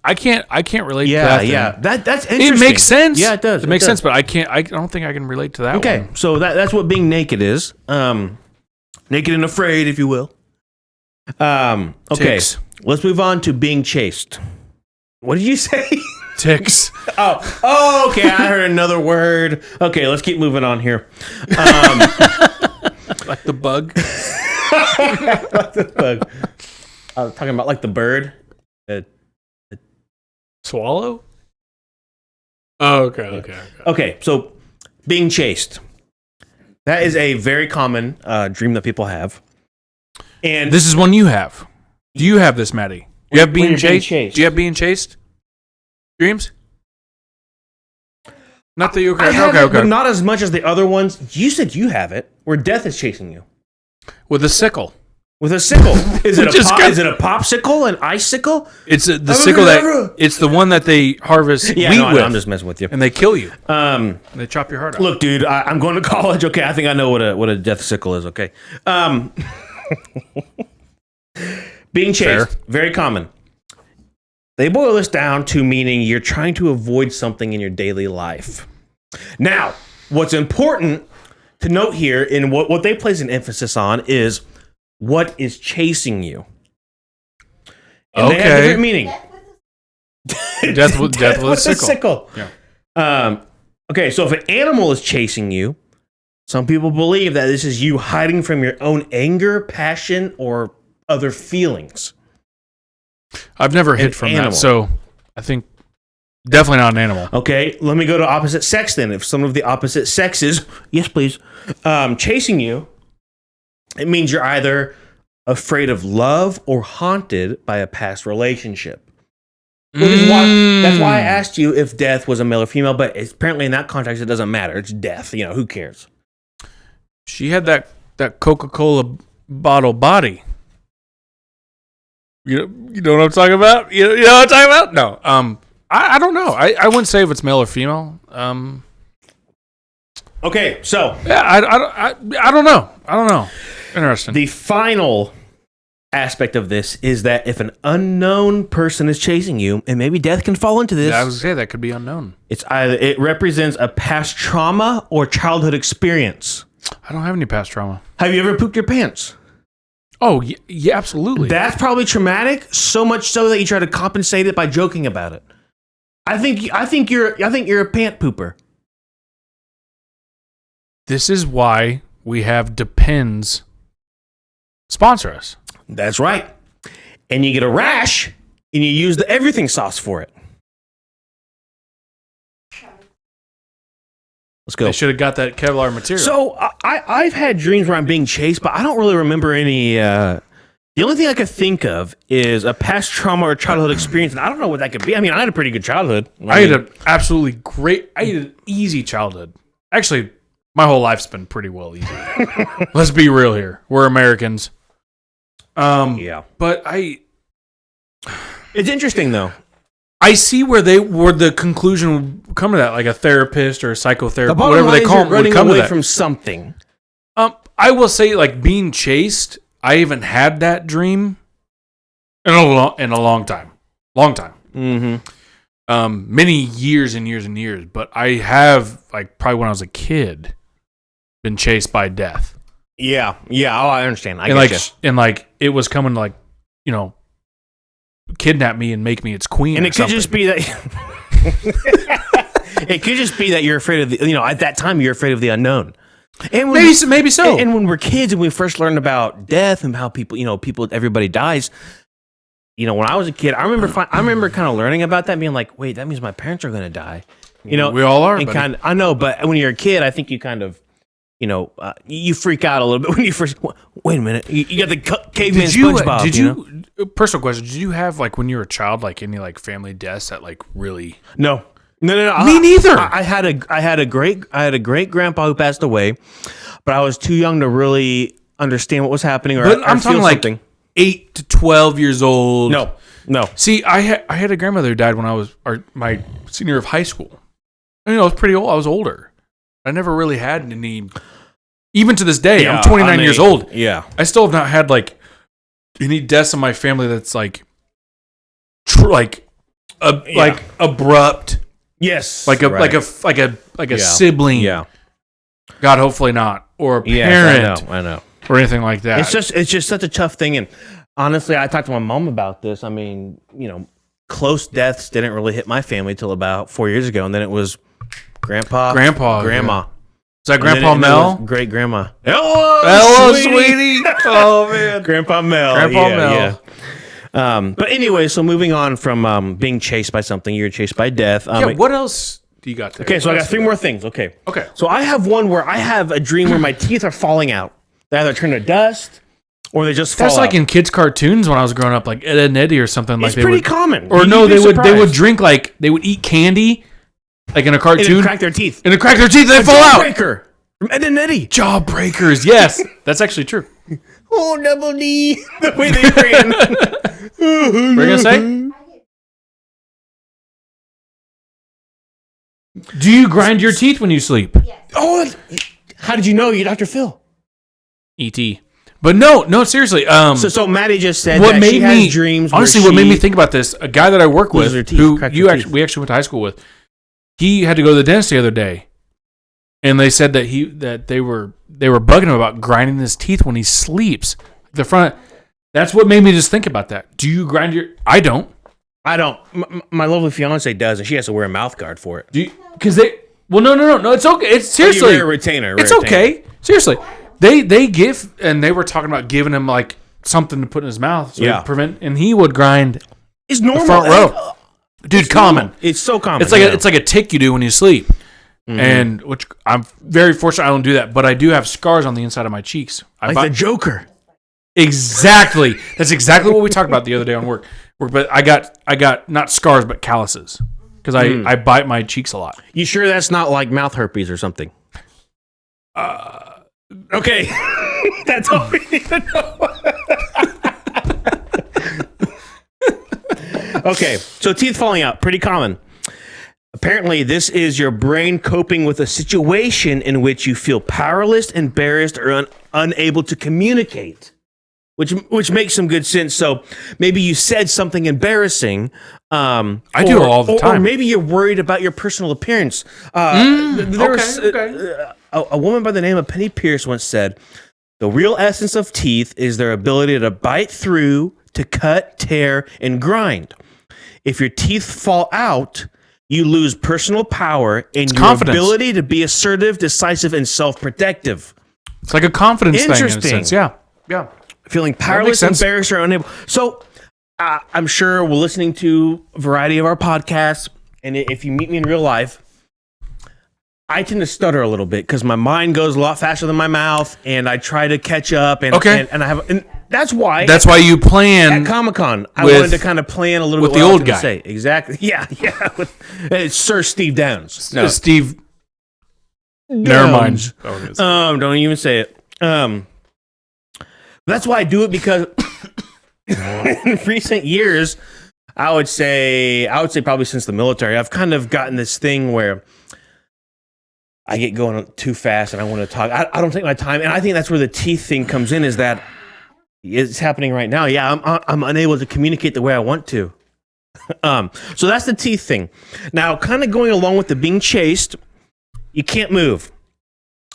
I can't relate to that. Yeah. That's interesting. It makes sense. Yeah, it does. It makes sense, but I don't think I can relate to that one. Okay. So that's what being naked is. Naked and afraid, if you will. Okay. Ticks. Let's move on to being chased. What did you say? Ticks. Oh, okay. I heard another word. Okay, let's keep moving on here. Like the bug. Like the bug. I was talking about like the bird. Swallow? Oh, okay. Okay, so being chased. That is a very common dream that people have. And this is one you have. Do you have this, Maddie? Do you have being chased? Do you have being chased? Dreams? Not that you okay. But not as much as the other ones. You said you have it, where death is chasing you. With a sickle. With a sickle. Is it a popsicle, an icicle? It's the sickle it's the one that they harvest wheat with. I'm just messing with you. And they kill you. They chop your heart off. Look, dude, I'm going to college. Okay, I think I know what a death sickle is. Okay. Being chased, very common. They boil this down to meaning you're trying to avoid something in your daily life. Now, what's important to note here, and what they place an emphasis on, is what is chasing you. And they have different meaning. Death with a sickle. Yeah. Okay, so if an animal is chasing you, some people believe that this is you hiding from your own anger, passion, or other feelings. I've never hid from that, so I think definitely not an animal. Okay, let me go to opposite sex then. If some of the opposite sexes, yes please, chasing you, it means you're either afraid of love or haunted by a past relationship. That's why I asked you if death was a male or female, but apparently in that context it doesn't matter. It's death. Who cares? She had that Coca-Cola bottle body. You know what I'm talking about? You know what I'm talking about? No. I don't know. I wouldn't say if it's male or female. Okay, so yeah, I don't know. Interesting. The final aspect of this is that if an unknown person is chasing you, and maybe death can fall into this. Yeah, I was gonna say that could be unknown. It represents a past trauma or childhood experience. I don't have any past trauma. Have you ever pooped your pants? Oh, yeah, absolutely. That's probably traumatic, so much so that you try to compensate it by joking about it. I think you're a pant pooper. This is why we have Depends sponsor us. That's right. And you get a rash, and you use the everything sauce for it. Let's go. They should have got that Kevlar material. So I've had dreams where I'm being chased, but I don't really remember any. The only thing I could think of is a past trauma or childhood experience, and I don't know what that could be. I mean, I had a pretty good childhood. I had an easy childhood. Actually, my whole life's been pretty well easy. Let's be real here. We're Americans. Yeah. But it's interesting though. I see where the conclusion would come to that, like a therapist or a psychotherapist, whatever they call them, would come to that. From something. I will say, like, being chased, I haven't had that dream in a long time. Mm-hmm. Many years and years and years, but I have, like, probably when I was a kid, been chased by death. Yeah. Oh, I understand. And it was coming to, like, you know, kidnap me and make me its queen. And it could just be that. It could just be that you're afraid of at that time you're afraid of the unknown. And maybe so. And when we're kids and we first learned about death and how everybody dies. When I was a kid, I remember kind of learning about that, and being like, wait, that means my parents are going to die. We all are. And I know, but when you're a kid, I think you kind of. You freak out a little bit when you first. Wait a minute, you got the caveman SpongeBob. Did you? Personal question: did you have, like, when you were a child, like, any, like, family deaths that, like, really? No. Me neither. I had a great grandpa who passed away, but I was too young to really understand what was happening. But I'm talking like 8 to 12 years old. No. See, I had a grandmother who died when I was my senior year of high school. I was pretty old. I was older. I never really had any, even to this day. I'm 29 years old. Yeah, I still have not had, like, any deaths in my family that's like, abrupt. Yes, like a sibling. Yeah, God, hopefully not, or a parent. I know, or anything like that. It's just such a tough thing. And honestly, I talked to my mom about this. I mean, close deaths didn't really hit my family till about 4 years ago, and then it was. Grandma. Yeah. Is that Grandpa Mel? Great grandma. Hello, sweetie. Oh, man. Grandpa Mel. Yeah. But anyway, so moving on from being chased by something, you're chased by death. What else do you got there? Okay, so I got 3 more things. Okay. So I have one where I have a dream where my teeth are falling out. They either turn to dust or they just fall out. That's like in kids' cartoons when I was growing up, like Ed, Edd n Eddy or something. It's pretty common. Or they would drink, like, they would eat candy. Like in a cartoon. And crack their teeth. They fall out. Jawbreaker. From Ed, Edd n Eddy. Jawbreakers. Yes. That's actually true. Oh, double D. The way they ran. What are you going to say? Do you grind your teeth when you sleep? Yes. Oh, how did you know? You're Dr. Phil. E.T. But no, seriously. So Maddie just said that she has dreams. Honestly, what made me think about this, a guy that I work with, we actually went to high school with, he had to go to the dentist the other day, and they said that they were bugging him about grinding his teeth when he sleeps. The front. That's what made me just think about that. Do you grind your? I don't. My lovely fiance does, and she has to wear a mouth guard for it. Because they. Well, no. It's okay. It's seriously. You wear a retainer. It's okay. Seriously, they give, and they were talking about giving him, like, something to put in his mouth, so prevent, and he would grind. It's normal. The front row. Dude, it's common. Normal. It's so common. It's like a tick you do when you sleep, and which I'm very fortunate I don't do that, but I do have scars on the inside of my cheeks. The Joker. Exactly. That's exactly what we talked about the other day on work. But I got not scars but calluses because I bite my cheeks a lot. You sure that's not like mouth herpes or something? Okay, that's all we need to know. Okay, so teeth falling out, pretty common. Apparently, this is your brain coping with a situation in which you feel powerless, embarrassed, or unable to communicate, which makes some good sense. So maybe you said something embarrassing. I do it all the time. Or maybe you're worried about your personal appearance. Okay. a woman by the name of Penny Pierce once said, "The real essence of teeth is their ability to bite through, to cut, tear, and grind. If your teeth fall out, you lose personal power and your confidence. ability to be assertive, decisive, and self-protective." It's like a confidence thing in a Interesting. sense. Yeah. Feeling makes powerless, sense. embarrassed, or unable. So I'm sure we're listening to a variety of our podcasts, and if you meet me in real life, I tend to stutter a little bit because my mind goes a lot faster than my mouth, and I try to catch up. And and that's why you plan at Comic-Con I wanted to kind of plan a little with bit the what I was old gonna guy. Say. Exactly. Yeah. With Sir Steve Downs. Steve. Never mind. Don't even say it. That's why I do it, because in recent years, I would say probably since the military, I've kind of gotten this thing where I get going too fast and I want to talk. I don't take my time, and I think that's where the teeth thing comes in. Is that it's happening right now? Yeah, I'm unable to communicate the way I want to. So that's the teeth thing. Now, kind of going along with the being chased, you can't move.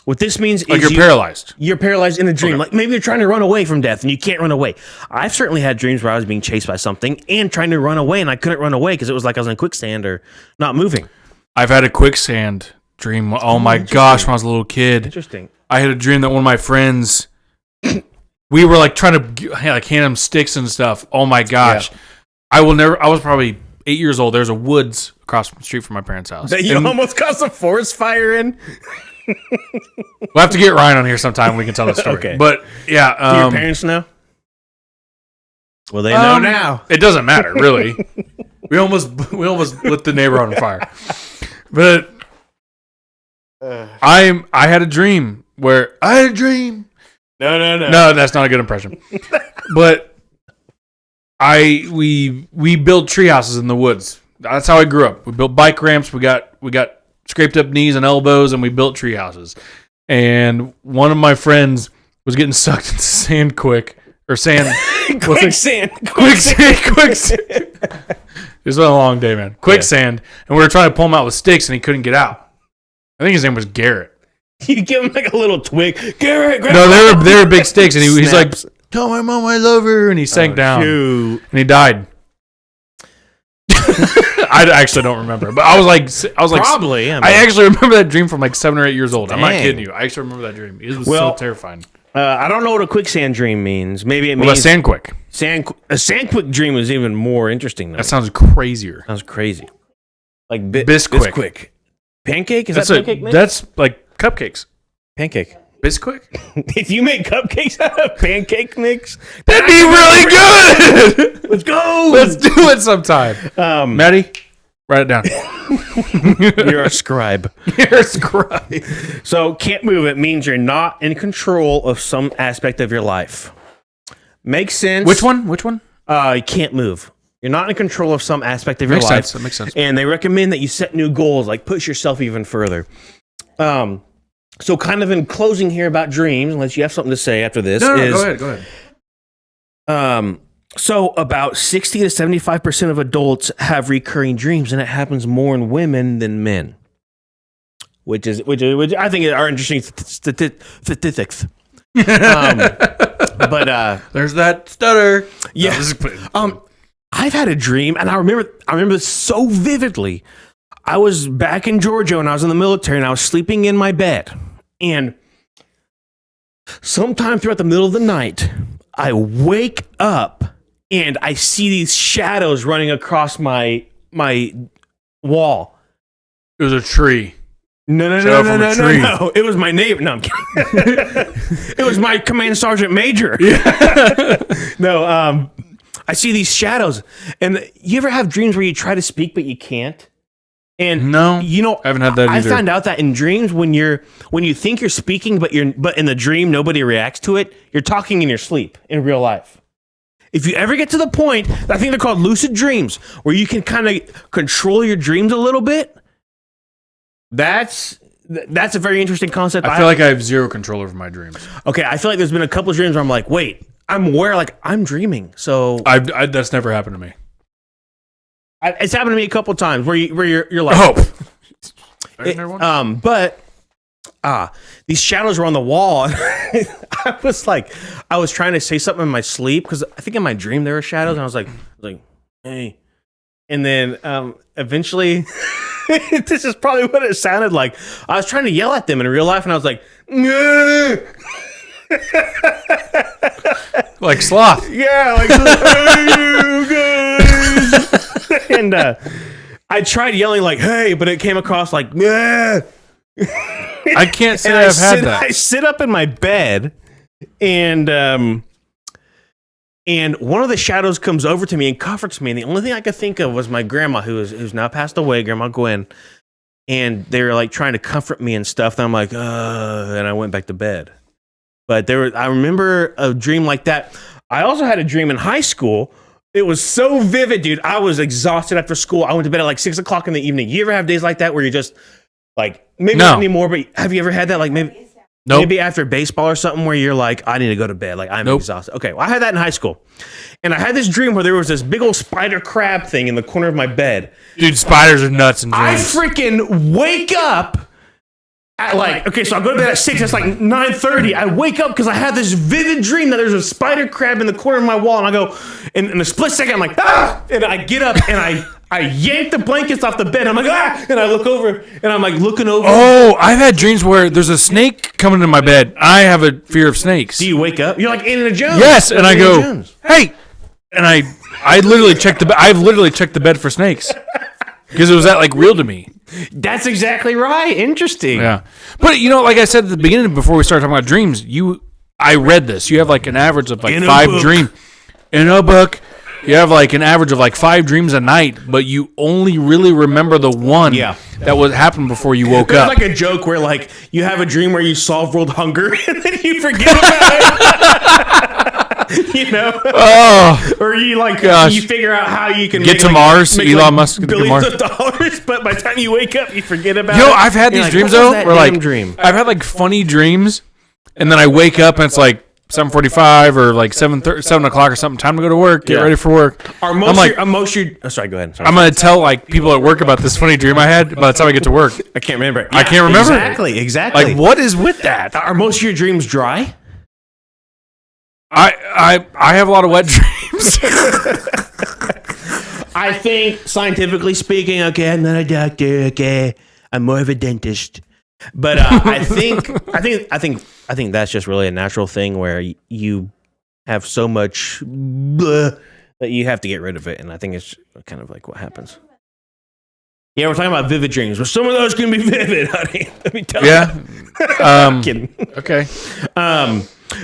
What this means is you're paralyzed. You're paralyzed in a dream. Okay. Like maybe you're trying to run away from death and you can't run away. I've certainly had dreams where I was being chased by something and trying to run away, and I couldn't run away because it was like I was in quicksand or not moving. I've had a quicksand dream. Oh my gosh, when I was a little kid. Interesting. I had a dream that one of my friends, we were like trying to like hand him sticks and stuff. Oh my gosh. Yeah. I was probably 8 years old. There's a woods across the street from my parents' house. That you almost caused a forest fire in? We'll have to get Ryan on here sometime. We can tell the story. Okay. But yeah. Do your parents know? Well, they know now. It doesn't matter, really. we almost lit the neighborhood on fire. But I had a dream where I had a dream. No, that's not a good impression. But we build tree houses in the woods. That's how I grew up. We built bike ramps. We got scraped up knees and elbows, and we built tree houses. And one of my friends was getting sucked into sand quicksand. Quicksand. This was a long day, man. Quicksand, and we were trying to pull him out with sticks, and he couldn't get out. I think his name was Garrett. You give him like a little twig. Garrett. No, they were big sticks, and he's like, "Tell my mom I love her," and he sank down, and he died. I actually don't remember, but I was like, probably. I actually remember that dream from like 7 or 8 years old. I'm not kidding you. I actually remember that dream. It was so terrifying. I don't know what a quicksand dream means. Maybe it means a sandquick. A sandquick dream is even more interesting. That sounds crazier. Sounds crazy. Like Bisquick. Pancake? Is that pancake mix? That's like cupcakes. Pancake. Bisquick? If you make cupcakes out of pancake mix, that'd be really good. Let's go. Let's do it sometime. Maddie, write it down. You're a scribe. So can't move. It means you're not in control of some aspect of your life. Makes sense. Which one? You can't move. You're not in control of some aspect of your life. That makes sense. And they recommend that you set new goals, like push yourself even further. So kind of in closing here about dreams, unless you have something to say after this. Go ahead. So about 60 to 75% of adults have recurring dreams, and it happens more in women than men. Which I think are interesting statistics. But there's that stutter. Yeah. I've had a dream, and I remember this so vividly. I was back in Georgia when I was in the military, and I was sleeping in my bed. And sometime throughout the middle of the night, I wake up, and I see these shadows running across my wall. It was a tree. No. It was my neighbor. No, I'm kidding. It was my command sergeant major. Yeah. No, I see these shadows. And you ever have dreams where you try to speak, but you can't? And no, I haven't had that either. I found out that in dreams, when you think you're speaking, but in the dream nobody reacts to it, you're talking in your sleep in real life. If you ever get to the point, I think they're called lucid dreams, where you can kind of control your dreams a little bit. That's a very interesting concept. I feel like I have zero control over my dreams. Okay, I feel like there's been a couple of dreams where I'm like, wait, I'm aware, like I'm dreaming. So that's never happened to me. It's happened to me a couple of times where you're like, but these shadows were on the wall. I was trying to say something in my sleep because I think in my dream there were shadows, and I was like, hey. And then eventually, this is probably what it sounded like. I was trying to yell at them in real life, and I was like, like sloth. Yeah, like, hey, you guys. And I tried yelling like, hey, but it came across like, yeah. I can't say I've had that. I sit up in my bed, and one of the shadows comes over to me and comforts me. And the only thing I could think of was my grandma, who's now passed away, Grandma Gwen. And they were like trying to comfort me and stuff. And I'm like, and I went back to bed. But I remember a dream like that. I also had a dream in high school. It was so vivid, dude. I was exhausted after school. I went to bed at like 6 o'clock in the evening. You ever have days like that where you're just like, maybe not anymore, but have you ever had that? Like maybe after baseball or something where you're like, I need to go to bed. Like I'm exhausted. Okay, well, I had that in high school. And I had this dream where there was this big old spider crab thing in the corner of my bed. Dude, spiders are nuts in dreams. I freaking wake up at like, okay, so I go to bed at 6, it's like 9:30. I wake up because I had this vivid dream that there's a spider crab in the corner of my wall, and I go, in a split second, I'm like, and I get up and I yank the blankets off the bed. I'm like, and I look over and I'm like looking over. Oh, I've had dreams where there's a snake coming into my bed. I have a fear of snakes. Do you wake up? You're like Indiana Jones. Yes, and I go, hey, and I literally checked the bed. I've literally checked the bed for snakes because it was that like real to me. That's exactly right. Interesting. Yeah, but like I said at the beginning before we started talking about dreams, I read this. You have like an average of like 5 dreams in a book. You have like an average of like 5 dreams a night, but you only really remember the one that was happened before you woke up. It's like a joke where like you have a dream where you solve world hunger and then you forget about it. You know? Oh, or you like you figure out how you can get to Mars. Elon Musk get to Mars. Billions of dollars, but by the time you wake up, you forget about it. I've had these dreams though. Where like I've had like funny dreams, and then I wake up and it's like 7:45 or like 7 o'clock or something. Time to go to work. Get ready for work. Sorry, go ahead. Sorry. I'm gonna tell like people at work about this funny dream I had by the time I get to work. I can't remember. I can't remember. Exactly. Like what is with that? Are most of your dreams dry? I have a lot of wet dreams. I think scientifically speaking, okay, I'm not a doctor. Okay, I'm more of a dentist. But I think that's just really a natural thing where you have so much that you have to get rid of it, and I think it's kind of like what happens. Yeah, we're talking about vivid dreams, but some of those can be vivid, honey. Let me tell you. I'm kidding. Okay.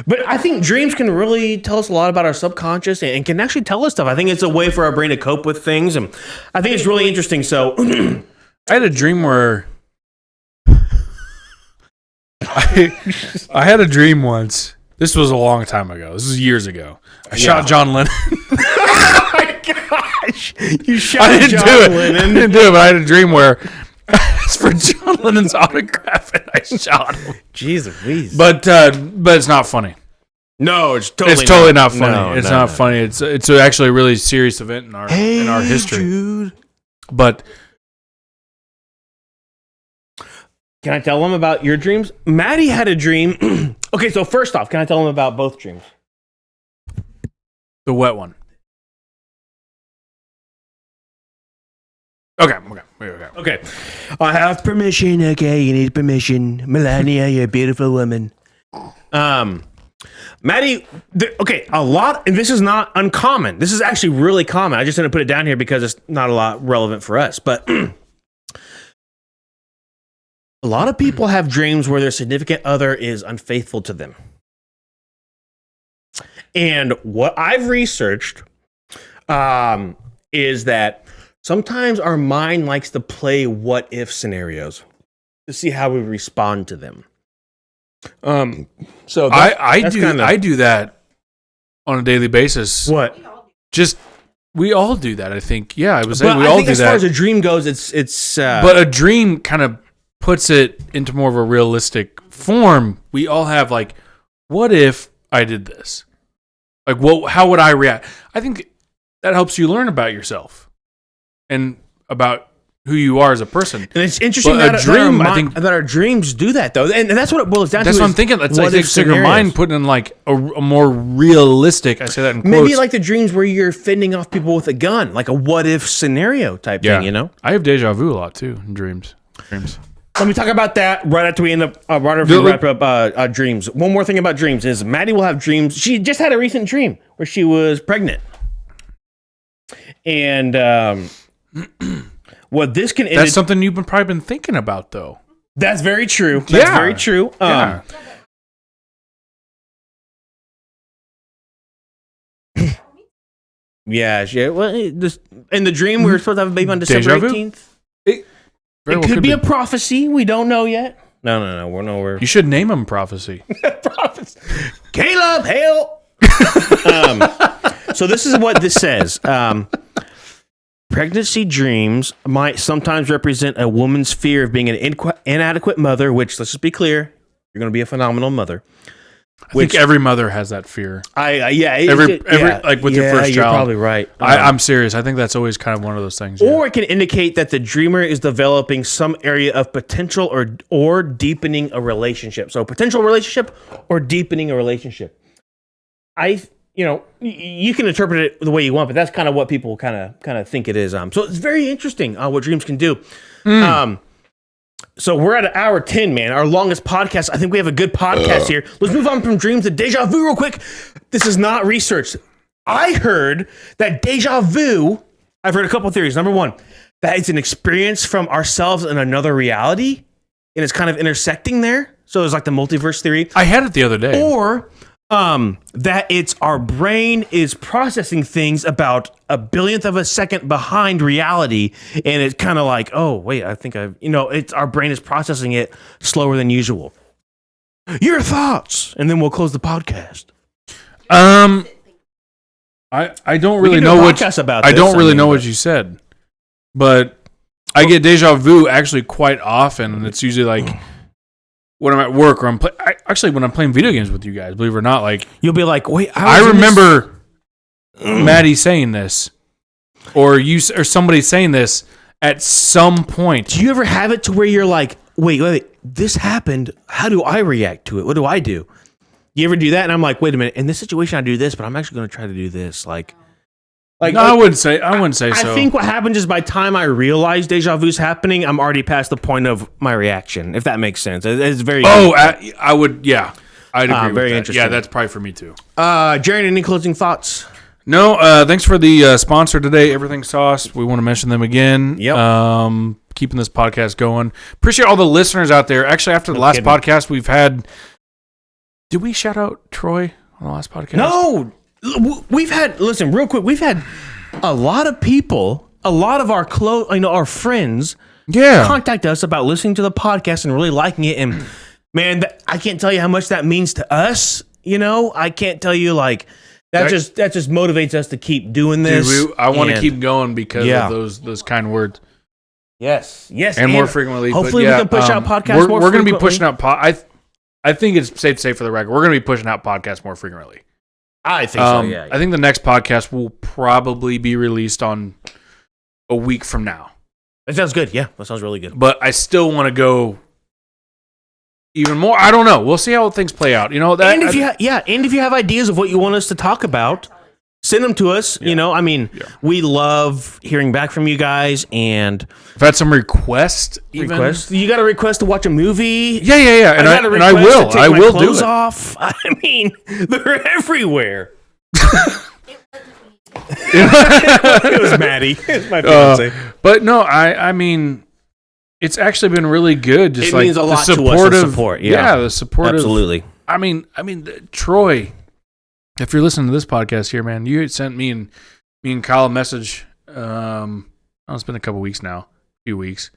But I think dreams can really tell us a lot about our subconscious and can actually tell us stuff. I think it's a way for our brain to cope with things, and I think it's really interesting. So, I had a dream where. I had a dream once. This was a long time ago. This was years ago. I shot John Lennon. Oh my gosh! You shot I didn't John do it. Lennon. I didn't do it, but I had a dream where I asked for John Lennon's autograph and I shot him. Jeez. But it's not funny. No, it's totally not funny. No, it's no, not no. funny. It's actually a really serious event in our history. Jude. But can I tell them about your dreams? Maddie had a dream. Okay, so first off, can I tell them about both dreams? the wet one. Okay. I have permission. Okay, you need permission. Melania, you're a beautiful woman. Maddie, a lot, and this is not uncommon. This is actually really common. I just didn't put it down here because it's not a lot relevant for us. But a lot of people have dreams where their significant other is unfaithful to them. And what I've researched is that sometimes our mind likes to play what-if scenarios to see how we respond to them. So I do that on a daily basis. What? Just we all do that. I think. Yeah, I was saying But we I all think do as that. far as a dream goes, it's. But a dream kind of puts it into more of a realistic form. We all have like, what if I did this? Like, how would I react? I think that helps you learn about yourself and about who you are as a person. And it's interesting But that our dreams do that, though. And that's what it boils down to. That's what I'm thinking. It's like your mind putting in like a more realistic, I say that in quotes. Maybe like the dreams where you're fending off people with a gun, like a what if scenario type thing, you know? I have deja vu a lot too in dreams. Let me talk about that right after we end up, right after we wrap up dreams. One more thing about dreams is Maddie will have dreams. She just had a recent dream where she was pregnant. And what this can... That's something you've probably been thinking about, though. That's very true. That's very true. Yeah. Well, in the dream, we were supposed to have a baby on December 18th. It could be a prophecy. We don't know yet. No. We're nowhere. You should name him Prophecy. Prophecy. Caleb, hail. So this is what this says. Pregnancy dreams might sometimes represent a woman's fear of being an inadequate mother, which, let's just be clear, you're going to be a phenomenal mother. I think every mother has that fear. Every like with your first child. You're probably right. I'm serious. I think that's always kind of one of those things. Or it can indicate that the dreamer is developing some area of potential or deepening a relationship. So potential relationship or deepening a relationship. You can interpret it the way you want, but that's kind of what people kind of think it is. So it's very interesting what dreams can do. So we're at hour 10, man. Our longest podcast. I think we have a good podcast here. Let's move on from dreams to deja vu real quick. This is not research. I heard that deja vu, I've heard a couple of theories. Number one, that it's an experience from ourselves in another reality, and it's kind of intersecting there. So it's like the multiverse theory. I had it the other day. Or that it's our brain is processing things about a billionth of a second behind reality, and it's kind of like, oh wait, I think it's our brain is processing it slower than usual. Your thoughts, and then we'll close the podcast. I don't really know what what you said, but I get deja vu actually quite often, and it's usually like when I'm at work or when I'm playing video games with you guys, believe it or not, like you'll be like, wait, I remember Maddie saying this, or somebody saying this at some point. Do you ever have it to where you're like, wait, this happened. How do I react to it? What do I do? You ever do that? And I'm like, wait a minute. In this situation, I do this, but I'm actually going to try to do this. I wouldn't say so. I think what happens is by the time I realize deja vu's happening, I'm already past the point of my reaction, if that makes sense. It's very... I would, yeah. I'd agree with very that. interesting. Yeah, that's probably for me too. Jared, any closing thoughts? No, thanks for the sponsor today, Everything Sauce. We want to mention them again. Yep. Keeping this podcast going. Appreciate all the listeners out there. Actually, after the last podcast, we've had... Did we shout out Troy on the last podcast? No! We've had a lot of people, a lot of our our friends, contact us about listening to the podcast and really liking it. And man, I can't tell you how much that means to us. I can't tell you that just motivates us to keep doing this. Dude, I want to keep going because of those kind words. Yes, and more frequently. Hopefully, we can push out podcasts more frequently. We're going to be pushing out. I think it's safe to say for the record, we're going to be pushing out podcasts more frequently. I think so, yeah. I think the next podcast will probably be released on a week from now. That sounds good. Yeah, that sounds really good. But I still want to go even more. I don't know. We'll see how things play out. And if you have ideas of what you want us to talk about, send them to us. We love hearing back from you guys. And I've had some requests. You got a request to watch a movie? Yeah. And I will. I will do it. Off. I mean, they're everywhere. It was Maddie. It's my fiance. But no, I mean, it's actually been really good. Just it means a lot to us. The support. Yeah, the support. Absolutely. I mean, Troy. If you're listening to this podcast here, man, you sent me and Kyle a message. It's been a couple weeks now, few weeks.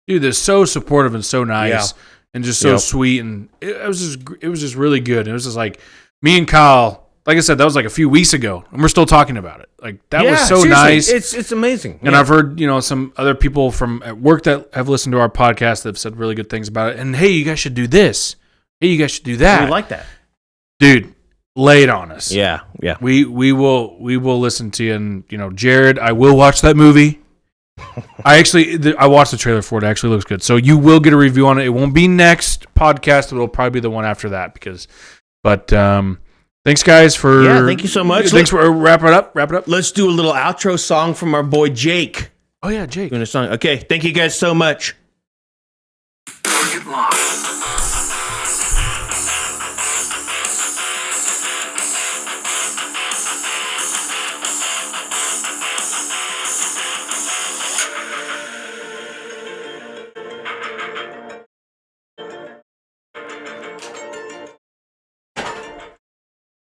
Dude, they're so supportive and so nice and just so sweet, and it was just really good. It was just like me and Kyle. Like I said, that was like a few weeks ago, and we're still talking about it. Like that was so seriously, nice. It's amazing. And I've heard some other people from at work that have listened to our podcast that have said really good things about it. And hey, you guys should do this. Hey, you guys should do that. We like that, dude. Lay it on us. Yeah. We will listen to you. And Jared, I will watch that movie. I watched the trailer for it. It actually looks good. So you will get a review on it. It won't be next podcast, but it'll probably be the one after that but thanks guys for thank you so much. Thanks for wrap it up. Let's do a little outro song from our boy Jake. Oh yeah, Jake. Doing a song. Okay, thank you guys so much.